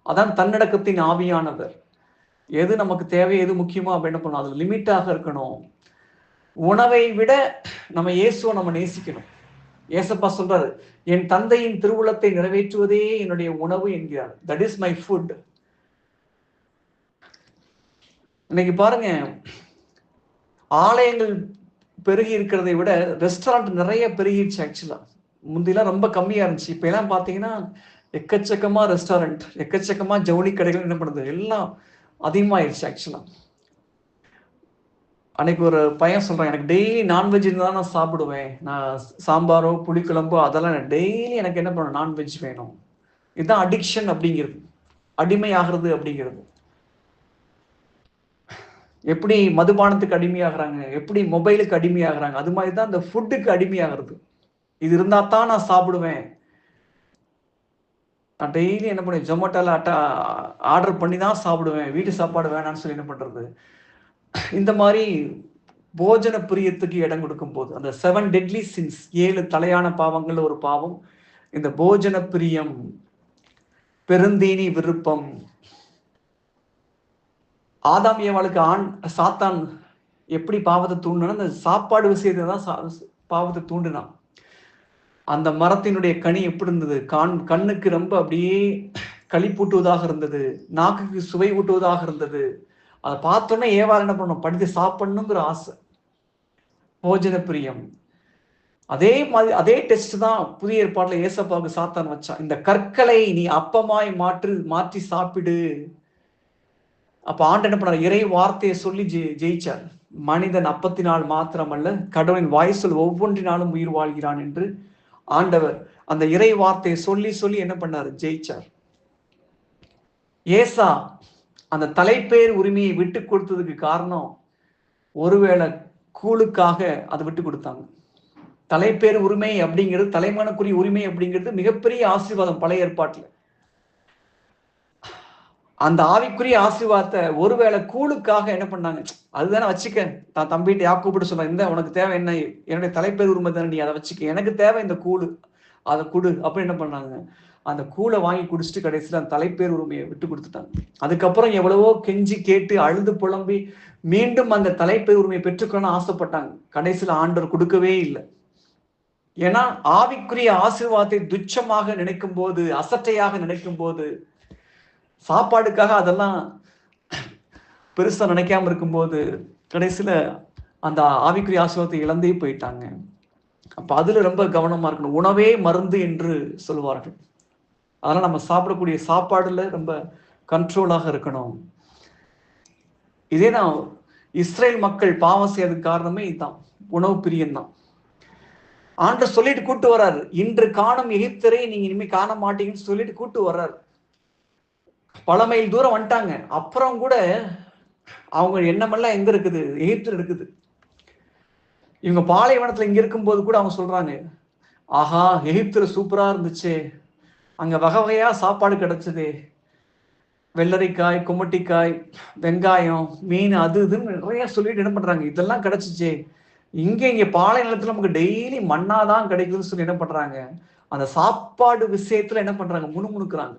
அதான் தன்னடக்கத்தின் ஆவியானவர். எது நமக்கு தேவை, எது முக்கியமோ அப்படி என்ன பண்ணணும், அது லிமிட்டாக இருக்கணும். உணவை விட நம்ம இயேசுவை நம்ம நேசிக்கணும். ஏசப்பா சொல்றாரு, என் தந்தையின் திருவுளத்தை நிறைவேற்றுவதே என்னுடைய உணவு என்கிறார். That is my foot. இன்னைக்கு பாருங்க, ஆலயங்கள் பெருகி இருக்கிறதை விட ரெஸ்டாரண்ட் நிறைய பெருகிடுச்சு. ஆக்சுவலா முந்திலாம் ரொம்ப கம்மியா இருந்துச்சு. இப்ப எல்லாம் பாத்தீங்கன்னா எக்கச்சக்கமா ரெஸ்டாரண்ட், எக்கச்சக்கமா ஜவுளி கடைகள் என்ன பண்ணுது, எல்லாம் அதிகமாயிருச்சு. ஆக்சுவலா அன்னைக்கு ஒரு பையன் சொல்றான், எனக்கு டெய்லி நான்வெஜ் இருந்தால் நான் சாப்பிடுவேன். நான் சாம்பாரோ புளிக்குழம்போ அதெல்லாம் டெய்லி எனக்கு என்ன பண்ணணும், நான்வெஜ் வேணும். இதுதான் அடிக்ஷன் அப்படிங்கிறது, அடிமை ஆகிறது அப்படிங்கிறது. எப்படி மதுபானத்துக்கு அடிமையாகிறாங்க, எப்படி மொபைலுக்கு அடிமையாகிறாங்க, அது மாதிரி தான் இந்த ஃபுட்டுக்கு அடிமையாகிறது. இது இருந்தா தான் நான் சாப்பிடுவேன். நான் டெய்லி என்ன பண்ணுவேன், ஜொமேட்டோல ஆர்டர் பண்ணி தான் சாப்பிடுவேன், வீட்டு சாப்பாடு வேணான்னு சொல்லி என்ன பண்றது. இந்த மாதிரி போஜன பிரியத்துக்கு இடம் கொடுக்கும் போது, அந்த 7 deadly sins, 7 தலையான பாவங்கள் ஒரு பாவம் இந்த போஜன பிரியம், பெருந்தீனி விருப்பம். ஆதாம் ஏவாளுக்கு சாத்தான் எப்படி பாவத்தை தூண்டினா, அந்த சாப்பாடு விஷயத்தை தான் பாவத்தை தூண்டினான். அந்த மரத்தினுடைய கனி எப்படி இருந்தது, கண்ணுக்கு ரொம்ப அப்படியே களிப்பூட்டுவதாக இருந்தது, நாக்குக்கு சுவை ஊட்டுவதாக இருந்தது. அதை பார்த்தோன்னே ஏவாள் என்ன பண்ணணும், படித்து சாப்பிடணுங்கிற ஆசை, போஜன பிரியம். அதே மாதிரி அதே டெஸ்ட் தான் புதிய ஏற்பாட்டுல ஏசப்பாவுக்கு சாத்தான் வச்சான். இந்த கற்களை நீ அப்பமாய் மாற்றி சாப்பிடு. அப்ப ஆண்டு என்ன பண்ணார், இறை வார்த்தையை சொல்லி ஜெயிச்சார். மனிதன் அப்பத்தினால் மாத்திரமல்ல, கடவுளின் வாய்ச்சொல் ஒவ்வொன்றினாலும் உயிர் வாழ்கிறான் என்று ஆண்டவர் அந்த இறை வார்த்தையை சொல்லி சொல்லி என்ன பண்ணாரு, ஜெயிச்சார். ஏசா அந்த தலைப்பேர் உரிமையை விட்டு கொடுத்ததுக்கு காரணம், ஒருவேளை கூழுக்காக அதை விட்டு கொடுத்தாங்க. தலைப்பேர் உரிமை அப்படிங்கிறது, தலைமனக்குரிய உரிமை அப்படிங்கிறது மிகப்பெரிய ஆசீர்வாதம் பழைய ஏற்பாட்டுல. அந்த ஆவிக்குரிய ஆசீர்வாதத்தை ஒருவேளை கூழுக்காக என்ன பண்ணாங்க, அதுதானே வச்சுக்க, தான் தம்பிட்டு யாக்கூப்பிட்டு சொல்றேன், இந்த உனக்கு தேவை என்ன, என்னுடைய தலைப்பேர் உரிமை தானே, நீ அதை வச்சுக்க, எனக்கு தேவை இந்த கூழு, அதை குடு அப்படி என்ன பண்ணாங்க. அந்த கூழை வாங்கி குடிச்சிட்டு கடைசியில் அந்த தலைப்பேர் உரிமையை விட்டு கொடுத்துட்டாங்க. அதுக்கப்புறம் எவ்வளவோ கெஞ்சி கேட்டு அழுது புலம்பி மீண்டும் அந்த தலைப்பேர் உரிமையை பெற்றுக்கணும்னு ஆசைப்பட்டாங்க. கடைசியில் ஆண்டவர் கொடுக்கவே இல்லை. ஏன்னா ஆவிக்குரிய ஆசீர்வாதத்தை துச்சமாக நினைக்கும் போது, அசட்டையாக நினைக்கும் போது, சாப்பாடுக்காக அதெல்லாம் பெருசா நினைக்காம இருக்கும்போது கடைசியில அந்த ஆவிக்குரிய ஆசீர்வாதத்தை இழந்தே போயிட்டாங்க. அப்ப அதுல ரொம்ப கவனமா இருக்கணும். உணவே மருந்து என்று சொல்லுவார்கள். அதனால நம்ம சாப்பிடக்கூடிய சாப்பாடுல ரொம்ப கண்ட்ரோலாக இருக்கணும். இதேதான் இஸ்ரேல் மக்கள் பாவம் செய்யறதுக்கு காரணமே இதுதான், உணவு பிரியம்தான். ஆண்டவர் சொல்லிட்டு கூட்டு வர்றாரு, இன்று காணும் எகிப்தரை நீங்க இனிமே காண மாட்டீங்கன்னு சொல்லிட்டு கூட்டு வர்றாரு. பல மைல் தூரம் வந்துட்டாங்க. அப்புறம் கூட அவங்க எண்ணமெல்லாம் எங்க இருக்குது, எகிப்துல இருக்குது. இவங்க பாலைவனத்துல இங்க இருக்கும்போது கூட அவங்க சொல்றாங்க, ஆஹா எகிப்துல சூப்பரா இருந்துச்சு, அங்க வகை வகையா சாப்பாடு கிடைச்சது, வெள்ளரிக்காய், குமட்டிக்காய், வெங்காயம், மீன், அது இதுன்னு நிறைய சொல்லிட்டு என்ன பண்றாங்க, இதெல்லாம் கிடைச்சிச்சு. இங்க பாலை நிலத்துல நமக்கு டெய்லி மண்ணாதான் கிடைக்குதுன்னு சொல்லி என்ன பண்றாங்க, அந்த சாப்பாடு விஷயத்துல என்ன பண்றாங்க, முணுமுணுக்குறாங்க.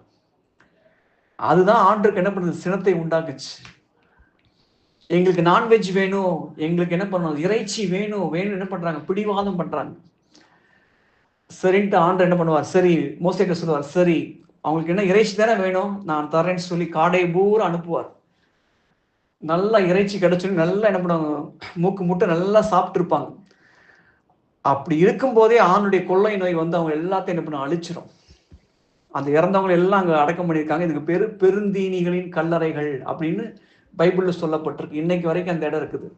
அதுதான் ஆண்டருக்கு என்ன பண்ணுது, சினத்தை உண்டாக்குச்சு. எங்களுக்கு நான்வெஜ் வேணும், எங்களுக்கு என்ன பண்ணணும், இறைச்சி வேணும் என்ன பண்றாங்க, பிடிவாதம் பண்றாங்க. சரின்ட்டு ஆண்டர் என்ன பண்ணுவார், சரி மோசேட்ட சொல்லுவார், சரி அவங்களுக்கு என்ன இறைச்சி தானே வேணும், நான் தரேன்னு சொல்லி காடை பூரா அனுப்புவார். நல்லா இறைச்சி கிடைச்சுன்னு நல்லா என்ன பண்ணுவாங்க, மூக்கு முட்டை நல்லா சாப்பிட்டு இருப்பாங்க. அப்படி இருக்கும் போதே ஆணுடைய கொள்ளை நோய் வந்து அவங்க எல்லாத்தையும் என்ன பண்ண அழிச்சிடும். அந்த இறந்தவங்களை எல்லாம் அங்க அடக்கம் பண்ணியிருக்காங்க. இதுக்கு பேரு பெருந்தீனிகளின் கல்லறைகள் அப்படின்னு பைபிள்ல சொல்லப்பட்டிருக்கு. இன்னைக்கு வரைக்கும் அந்த இடம் இருக்குது.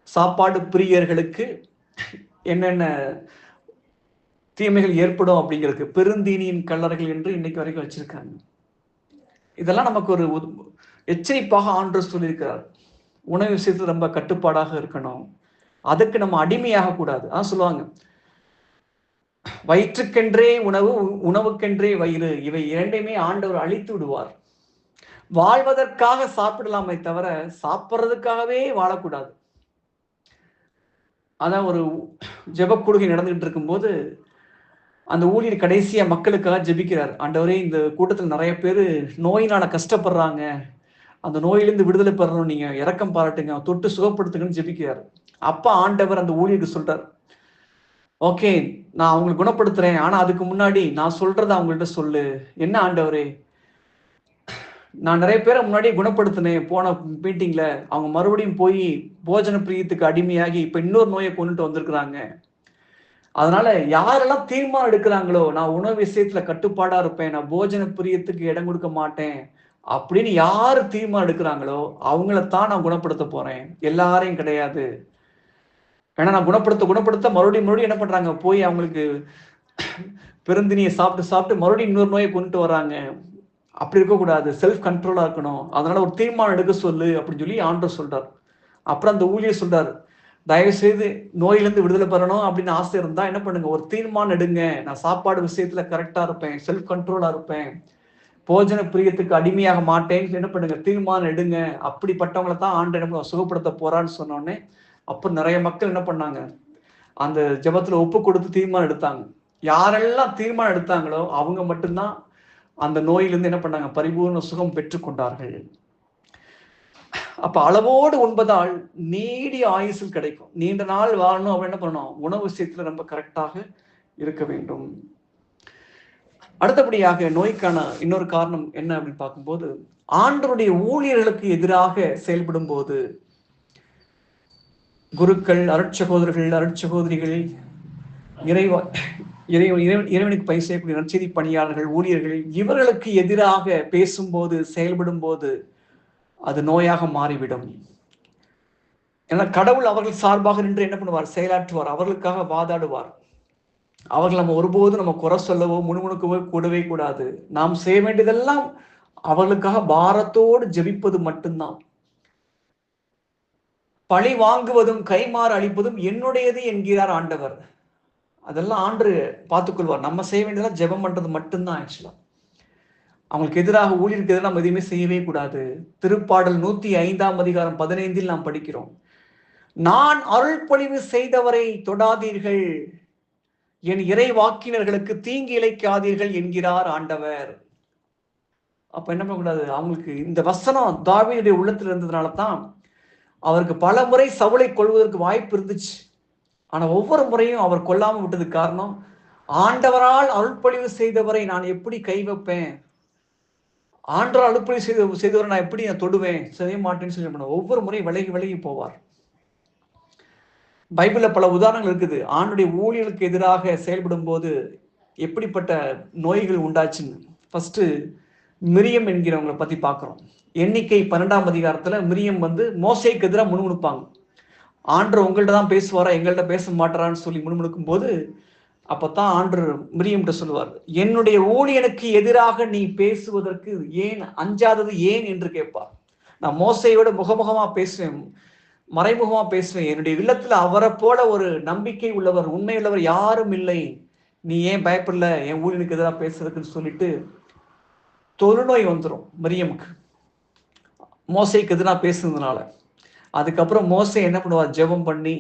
சாப்பாடு பிரியர்களுக்கு என்னென்ன தீமைகள் ஏற்படும் அப்படிங்கிறதுக்கு பெருந்தீனியின் கல்லறைகள் என்று இன்னைக்கு வரைக்கும் வச்சிருக்காங்க. இதெல்லாம் நமக்கு ஒரு எச்சரிப்பாக ஆண்டவர் சொல்லியிருக்கிறார். உணவு விஷயத்துல ரொம்ப கட்டுப்பாடாக இருக்கணும். அதுக்கு நம்ம அடிமையாக கூடாது. அதான் சொல்லுவாங்க, வயிற்றுக்கென்றே உணவு, உணவுக்கென்றே வயிறு, இவை இரண்டையுமே ஆண்டவர் அழித்து விடுவார். வாழ்வதற்காக சாப்பிடலாமே தவிர சாப்பிட்றதுக்காகவே வாழக்கூடாது. அதான் ஒரு ஜெபக்கூடுகை நடந்துகிட்டு இருக்கும்போது அந்த ஊழியர் கடைசியா மக்களுக்காக ஜெபிக்கிறார். ஆண்டவரே, இந்த கூட்டத்தில் நிறைய பேர் நோயினால கஷ்டப்படுறாங்க, அந்த நோயிலிருந்து விடுதலை பெறணும், நீங்க இரக்கம் பாராட்டுங்க, தொட்டு சுகப்படுத்துங்கன்னு ஜெபிக்கிறார். அப்ப ஆண்டவர் அந்த ஊழியருக்கு சொல்றார், ஓகே நான் அவங்களை குணப்படுத்துறேன், ஆனா அதுக்கு முன்னாடி நான் சொல்றத அவங்கள்ட்ட சொல்லு. என்ன ஆண்டவரே, நான் நிறைய பேரை முன்னாடியே குணப்படுத்தினேன் போன மீட்டிங்ல, அவங்க மறுபடியும் போய் போஜன பிரியத்துக்கு அடிமையாகி இப்ப இன்னொரு நோயை கொண்டுட்டு வந்திருக்கிறாங்க. அதனால யாரெல்லாம் தீர்மானம் எடுக்கிறாங்களோ நான் உணவு விஷயத்துல கட்டுப்பாடா இருப்பேன், நான் போஜன பிரியத்துக்கு இடம் கொடுக்க மாட்டேன் அப்படின்னு யாரு தீர்மானம் எடுக்கிறாங்களோ அவங்களத்தான் நான் குணப்படுத்த போறேன், எல்லாரையும் கிடையாது. ஏன்னா நான் குணப்படுத்த மறுபடியும் என்ன பண்றாங்க, போய் அவங்களுக்கு பெருந்தினியை சாப்பிட்டு சாப்பிட்டு மறுபடியும் இன்னொரு நோயை கொண்டுட்டு வர்றாங்க. அப்படி இருக்கக்கூடாது, செல்ஃப் கண்ட்ரோலா இருக்கணும். அதனால ஒரு தீர்மானம் எடுக்க சொல்லு அப்படின்னு சொல்லி ஆண்டவர் சொல்றார். அப்புறம் அந்த ஊழியர் சொல்றாரு, தயவு செய்து நோயிலிருந்து விடுதலை பெறணும் அப்படின்னு ஆசை இருந்தா என்ன பண்ணுங்க, ஒரு தீர்மானம் எடுங்க, நான் சாப்பாடு விஷயத்துல கரெக்டா இருப்பேன், செல்ஃப் கண்ட்ரோலா இருப்பேன், போஜன பிரியத்துக்கு அடிமையாக மாட்டேன்னு என்ன பண்ணுங்க, தீர்மானம் எடுங்க. அப்படிப்பட்டவங்களை தான் ஆண்டு என்ன சுகப்படுத்த போறான்னு சொன்னோடனே அப்ப நிறைய மக்கள் என்ன பண்ணாங்க, அந்த ஜெபத்துல ஒப்பு கொடுத்து தீர்மானம் எடுத்தாங்க. யாரெல்லாம் தீர்மானம் எடுத்தாங்களோ அவங்க மட்டும்தான் அந்த நோயிலிருந்து என்ன பண்ணாங்க, பரிபூர்ண சுகம் பெற்றுக்கொண்டார்கள். அப்ப அளவோடு உண்பதால் நீடிய ஆயுசில் கிடைக்கும். நீண்ட நாள் வாழணும் அப்படின்னு என்ன பண்ணணும், உணவு விஷயத்துல ரொம்ப கரெக்டாக இருக்க வேண்டும். அடுத்தபடியாக நோய்க்கான இன்னொரு காரணம் என்ன அப்படின்னு பார்க்கும்போது, ஆண்டவருடைய ஊழியர்களுக்கு எதிராக செயல்படும் போது குருக்கள், அருட்சகோதரர்கள், அருட்சகோதரிகள், இறைவனுக்கு பணி செய்யக்கூடிய நற்செய்தி பணியாளர்கள், ஊழியர்கள், இவர்களுக்கு எதிராக பேசும்போது செயல்படும் போது அது நோயாக மாறிவிடும். ஏன்னா கடவுள் அவர்கள் சார்பாக நின்று என்ன பண்ணுவார், செயலாற்றுவார், அவர்களுக்காக வாதாடுவார். அவர்கள் நம்ம ஒருபோதும் நம்ம குறை சொல்லவோ முணுமுணுக்கவோ கூடவே கூடாது. நாம் செய்ய வேண்டியதெல்லாம் அவர்களுக்காக பாரத்தோடு ஜெபிப்பது மட்டும்தான். பழி வாங்குவதும் கைமாறு அளிப்பதும் என்னுடையது என்கிறார் ஆண்டவர். அதெல்லாம் ஆண்டு பார்த்துக்கொள்வார். நம்ம செய்ய வேண்டியதெல்லாம் ஜெபம் பண்றது மட்டும்தான். ஆக்சுவலா அவங்களுக்கு எதிராக, ஊழியருக்கு எதிராக நம்ம எதுவுமே செய்யவே கூடாது. திருப்பாடல் 105 நாம் படிக்கிறோம், நான் அருள் பொழிவு செய்தவரை தொடாதீர்கள், என் இறை வாக்கினர்களுக்கு தீங்கு இழைக்காதீர்கள் என்கிறார் ஆண்டவர். அப்ப என்ன பண்ணக்கூடாது, அவங்களுக்கு இந்த வசனம் தாவீதுடைய உள்ளத்துல இருந்ததுனால தான் அவருக்கு பல முறை சவுலை கொள்வதற்கு வாய்ப்பு இருந்துச்சு. ஆனா ஒவ்வொரு முறையும் அவர் கொல்லாம விட்டதுக்கு காரணம், ஆண்டவரால் அருள்பொழிவு செய்தவரை நான் எப்படி கை வைப்பேன், ஆண்டவரால் அருள்பொழிவு செய்தவரை நான் எப்படி நான் தொடுவேன், செய்ய மாட்டேன்னு சொல்லி ஒவ்வொரு முறையும் விலகி விலகி போவார். பைபிள்ல பல உதாரணங்கள் இருக்குது. ஆண்டுடைய ஊழியர்களுக்கு எதிராக செயல்படும் போது எப்படிப்பட்ட நோய்கள் உண்டாச்சுன்னு. ஃபர்ஸ்ட் மிரியம் என்கிறவங்களை பத்தி பார்க்கிறோம். எண்ணிக்கை 12 மிரியம் மோசேக்கு எதிராக முணுமுணுப்பாங்க. ஆண்டவர் உங்கள்ட்ட தான் பேசுவாரா, எங்கள்கிட்ட பேச மாட்டாரான்னு சொல்லி முணுமுணுக்கும் போது அப்பதான் ஆண்டவர் மிரியம்கிட்ட சொல்லுவார், என்னுடைய ஊழியனுக்கு எதிராக நீ பேசுவதற்கு ஏன் அஞ்சாதது ஏன் என்று கேட்பார். நான் மோசையோட முகமுகமா பேசுவேன், மறைமுகமா பேசுவேன், என்னுடைய இல்லத்துல அவரை போல ஒரு நம்பிக்கை உள்ளவர், உண்மை உள்ளவர் யாரும் இல்லை, நீ ஏன் பயப்படல என் ஊழியனுக்கு எதிராக பேசுறதுக்குன்னு சொல்லிட்டு தொழுநோய் வந்துடும் மிரியமுக்கு, மோசைக்கு எதிராக பேசுனதுனால. அதுக்கப்புறம் மோசே என்ன பண்ணுவார், ஜெபம் பண்ணி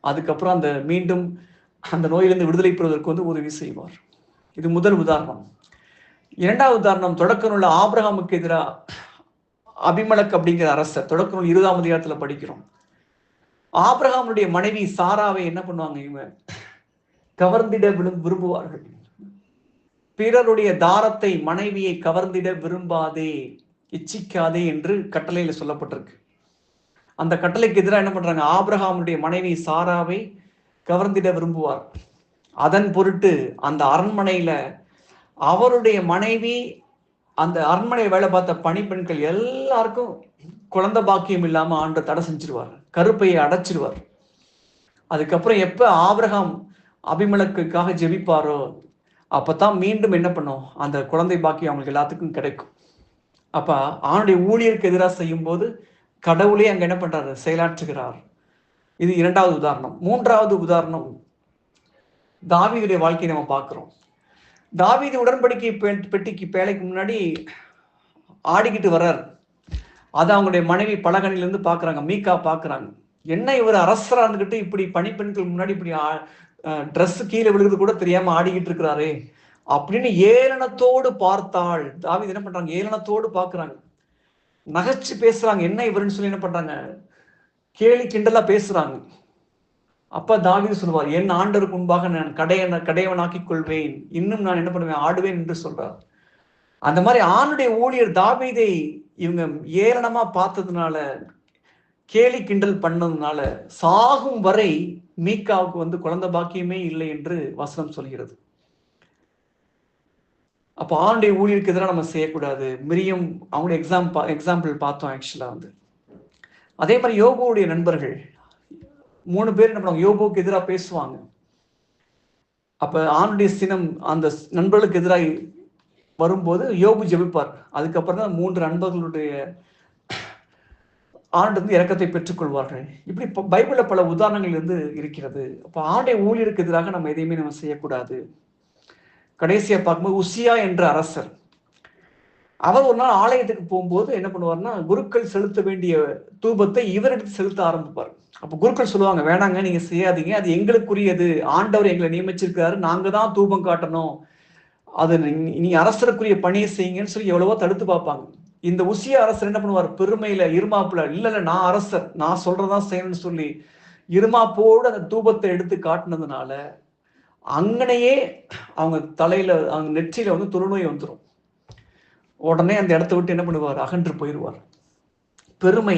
அதுக்கப்புறம் அந்த மீண்டும் அந்த நோயிலிருந்து விடுதலை பெறுவதற்கு உதவி செய்வார். இது முதல் உதாரணம். இரண்டாவது உதாரணம், தொடக்க நூல் ஆபிரகாமுக்கு எதிராக அபிமெலக் அப்படிங்கிற அரசர், தொடக்க நூல் 20 படிக்கிறோம். ஆபிரகாமுடைய மனைவி சாராவை என்ன பண்ணுவாங்க, இவங்க கவர்ந்திட விரும்புவார்கள். பிறருடைய தாரத்தை, மனைவியை கவர்ந்திட விரும்பாதே, இச்சிக்காதே என்று கட்டளையில சொல்லப்பட்டிருக்கு. அந்த கட்டளைக்கு எதிராக என்ன பண்றாங்க, ஆபிரகாமுடைய மனைவி சாராவை கவர்ந்திட விரும்புவார். அதன் பொருட்டு அந்த அரண்மனையில அவருடைய மனைவி, அந்த அரண்மனை வேலை பார்த்த பணிப்பெண்கள் எல்லாருக்கும் குழந்தை பாக்கியம் இல்லாம ஆண்டு தடை செஞ்சிருவார், கருப்பையை அடைச்சிருவார். அதுக்கப்புறம் எப்ப ஆபிரகாம் அபிமெலக்குக்காக ஜெபிப்பாரோ அப்பதான் மீண்டும் என்ன பண்ணும், அந்த குழந்தை பாக்கியம் அவங்களுக்கு எல்லாத்துக்கும் கிடைக்கும். அப்ப ஆணுடைய ஊழியருக்கு எதிராக செய்யும் போது கடவுளே அங்க என்ன பண்றாரு, செயலாற்றுகிறார். இது இரண்டாவது உதாரணம். மூன்றாவது உதாரணம் தாவீதுடைய வாழ்க்கையை நம்ம பார்க்கிறோம். தாவீது உடன்படிக்கை பெட்டிக்கு பேழைக்கு முன்னாடி ஆடிக்கிட்டு வர்றார். அதை அவங்களுடைய மனைவி பலகனிலிருந்து பார்க்குறாங்க, மீகா பார்க்குறாங்க. என்ன இவர் அரசராக இருந்துக்கிட்டு இப்படி பணிப்பெண்கள் முன்னாடி இப்படி ட்ரெஸ் கீழே விழுகிறது கூட தெரியாம ஆடிக்கிட்டு இருக்கிறாரே அப்படின்னு ஏளனத்தோடு பார்த்தாள். தாவீது என்ன பண்றாங்க, ஏளனத்தோடு பார்க்குறாங்க, நகைச்சு பேசுறாங்க, என்ன இவருன்னு சொல்லி என்ன பண்றாங்க, கேலி கிண்டலா பேசுறாங்க. அப்ப தாவீது சொல்லுவார், என் ஆண்டருக்கு முன்பாக நான் கடையவனாக்கிக் கொள்வேன், இன்னும் நான் என்ன பண்ணுவேன், ஆடுவேன் என்று சொல்றார். அந்த மாதிரி ஆணுடைய ஊழியர் தாவீதை இவங்க ஏளனமா பார்த்ததுனால, கேலி கிண்டல் பண்ணதுனால சாகும் வரை மீகாவுக்கு குழந்தை பாக்கியமே இல்லை என்று வசனம் சொல்கிறது. அப்ப ஆணுடைய ஊழியருக்கு எதிராக நம்ம செய்யக்கூடாது. மிரியம் அவங்களுடைய எக்ஸாம்பிள் பார்த்தோம். ஆக்சுவலா அதே மாதிரி யோபுடைய நண்பர்கள் 3 பேர் என்ன பண்ணுவாங்க, யோபுக்கு எதிராக பேசுவாங்க. அப்ப ஆணுடைய சினம் அந்த நண்பர்களுக்கு எதிராக வரும்போது யோபு ஜெபிப்பார். அதுக்கப்புறம் தான் 3 நண்பர்களுடைய ஆண்டு இரக்கத்தை பெற்றுக்கொள்வார்கள். இப்படி பைபிள்ல பல உதாரணங்கள் இருக்கிறது. அப்ப ஆணுடைய ஊழியருக்கு எதிராக நம்ம எதையுமே நம்ம செய்யக்கூடாது. கடைசியா பார்க்கும்போது உசியா என்ற அரசர், அவர் ஒரு நாள் ஆலயத்துக்கு போகும்போது என்ன பண்ணுவார்னா, குருக்கள் செலுத்த வேண்டிய தூபத்தை இவர் எடுத்து செலுத்த ஆரம்பிப்பார். அப்ப குருக்கள் சொல்லுவாங்க, வேணாங்க, நீங்க செய்யாதீங்க, அது எங்களுக்குரியது, ஆண்டவர் எங்களை நியமிச்சிருக்காரு, நாங்க தான் தூபம் காட்டணும், அது நீ அரசருக்குரிய பணியை செய்யுங்கன்னு சொல்லி எவ்வளவோ தடுத்து பார்ப்பாங்க. இந்த உசிய அரசர் என்ன பண்ணுவார், பெருமையில இருமாப்புல, இல்ல நான் அரசர், நான் சொல்றதான் செய்யணும்னு சொல்லி இருமாப்போடு அந்த தூபத்தை எடுத்து காட்டினதுனால அங்கனையே அவங்க தலையில, அவங்க நெற்றியில தொழுநோய் வந்துடும். உடனே அந்த இடத்த விட்டு என்ன பண்ணுவார், அகன்று போயிடுவார். பெருமை,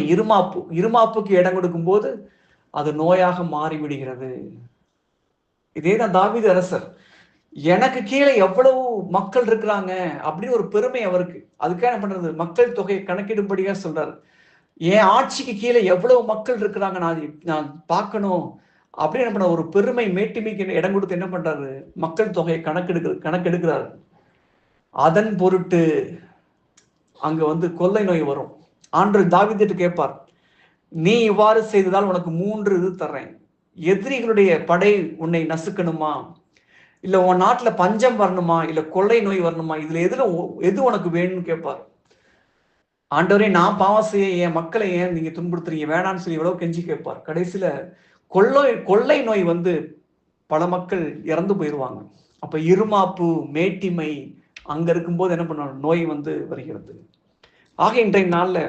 இருமாப்புக்கு இடம் கொடுக்கும் போது அது நோயாக மாறிவிடுகிறது. இதேதான் தாவீது அரசர், எனக்கு கீழே எவ்வளவு மக்கள் இருக்கிறாங்க அப்படின்னு ஒரு பெருமை அவருக்கு. அதுக்காக என்ன பண்றது, மக்கள் தொகையை கணக்கிடும்படியா சொல்றாரு, என் ஆட்சிக்கு கீழே எவ்வளவு மக்கள் இருக்கிறாங்க நான் பார்க்கணும் அப்படின்னு என்ன பண்ண, ஒரு பெருமை மேட்டிமைக்கு இடம் கொடுத்து என்ன பண்றாரு, மக்கள் தொகையை கணக்கெடுக்கிறாரு. அதன் பொருட்டு அங்க கொள்ளை நோய் வரும். ஆண்டவர் தாவீதுட்டு கேட்பார், நீ இவ்வாறு செய்ததால் உனக்கு 3 இது தர்றேன், எதிரிகளுடைய படை உன்னை நசுக்கணுமா, இல்ல உன் நாட்டுல பஞ்சம் வரணுமா, இல்ல கொள்ளை நோய் வரணுமா, இதுல எது உனக்கு வேணும்னு கேட்பார். ஆண்டவரே, நான் பாவம் செய்ய என் மக்களை ஏன் நீங்க துன்புறுத்துறீங்க, வேணான்னு சொல்லி எவ்வளவு கெஞ்சி கேட்பார். கடைசியில கொள்ளை நோய் பல மக்கள் இறந்து போயிடுவாங்க. அப்ப இருமாப்பு, மேட்டிமை அங்க இருக்கும்போது என்ன பண்ண, நோய் வருகிறது. ஆக இன்றைய நாள்ல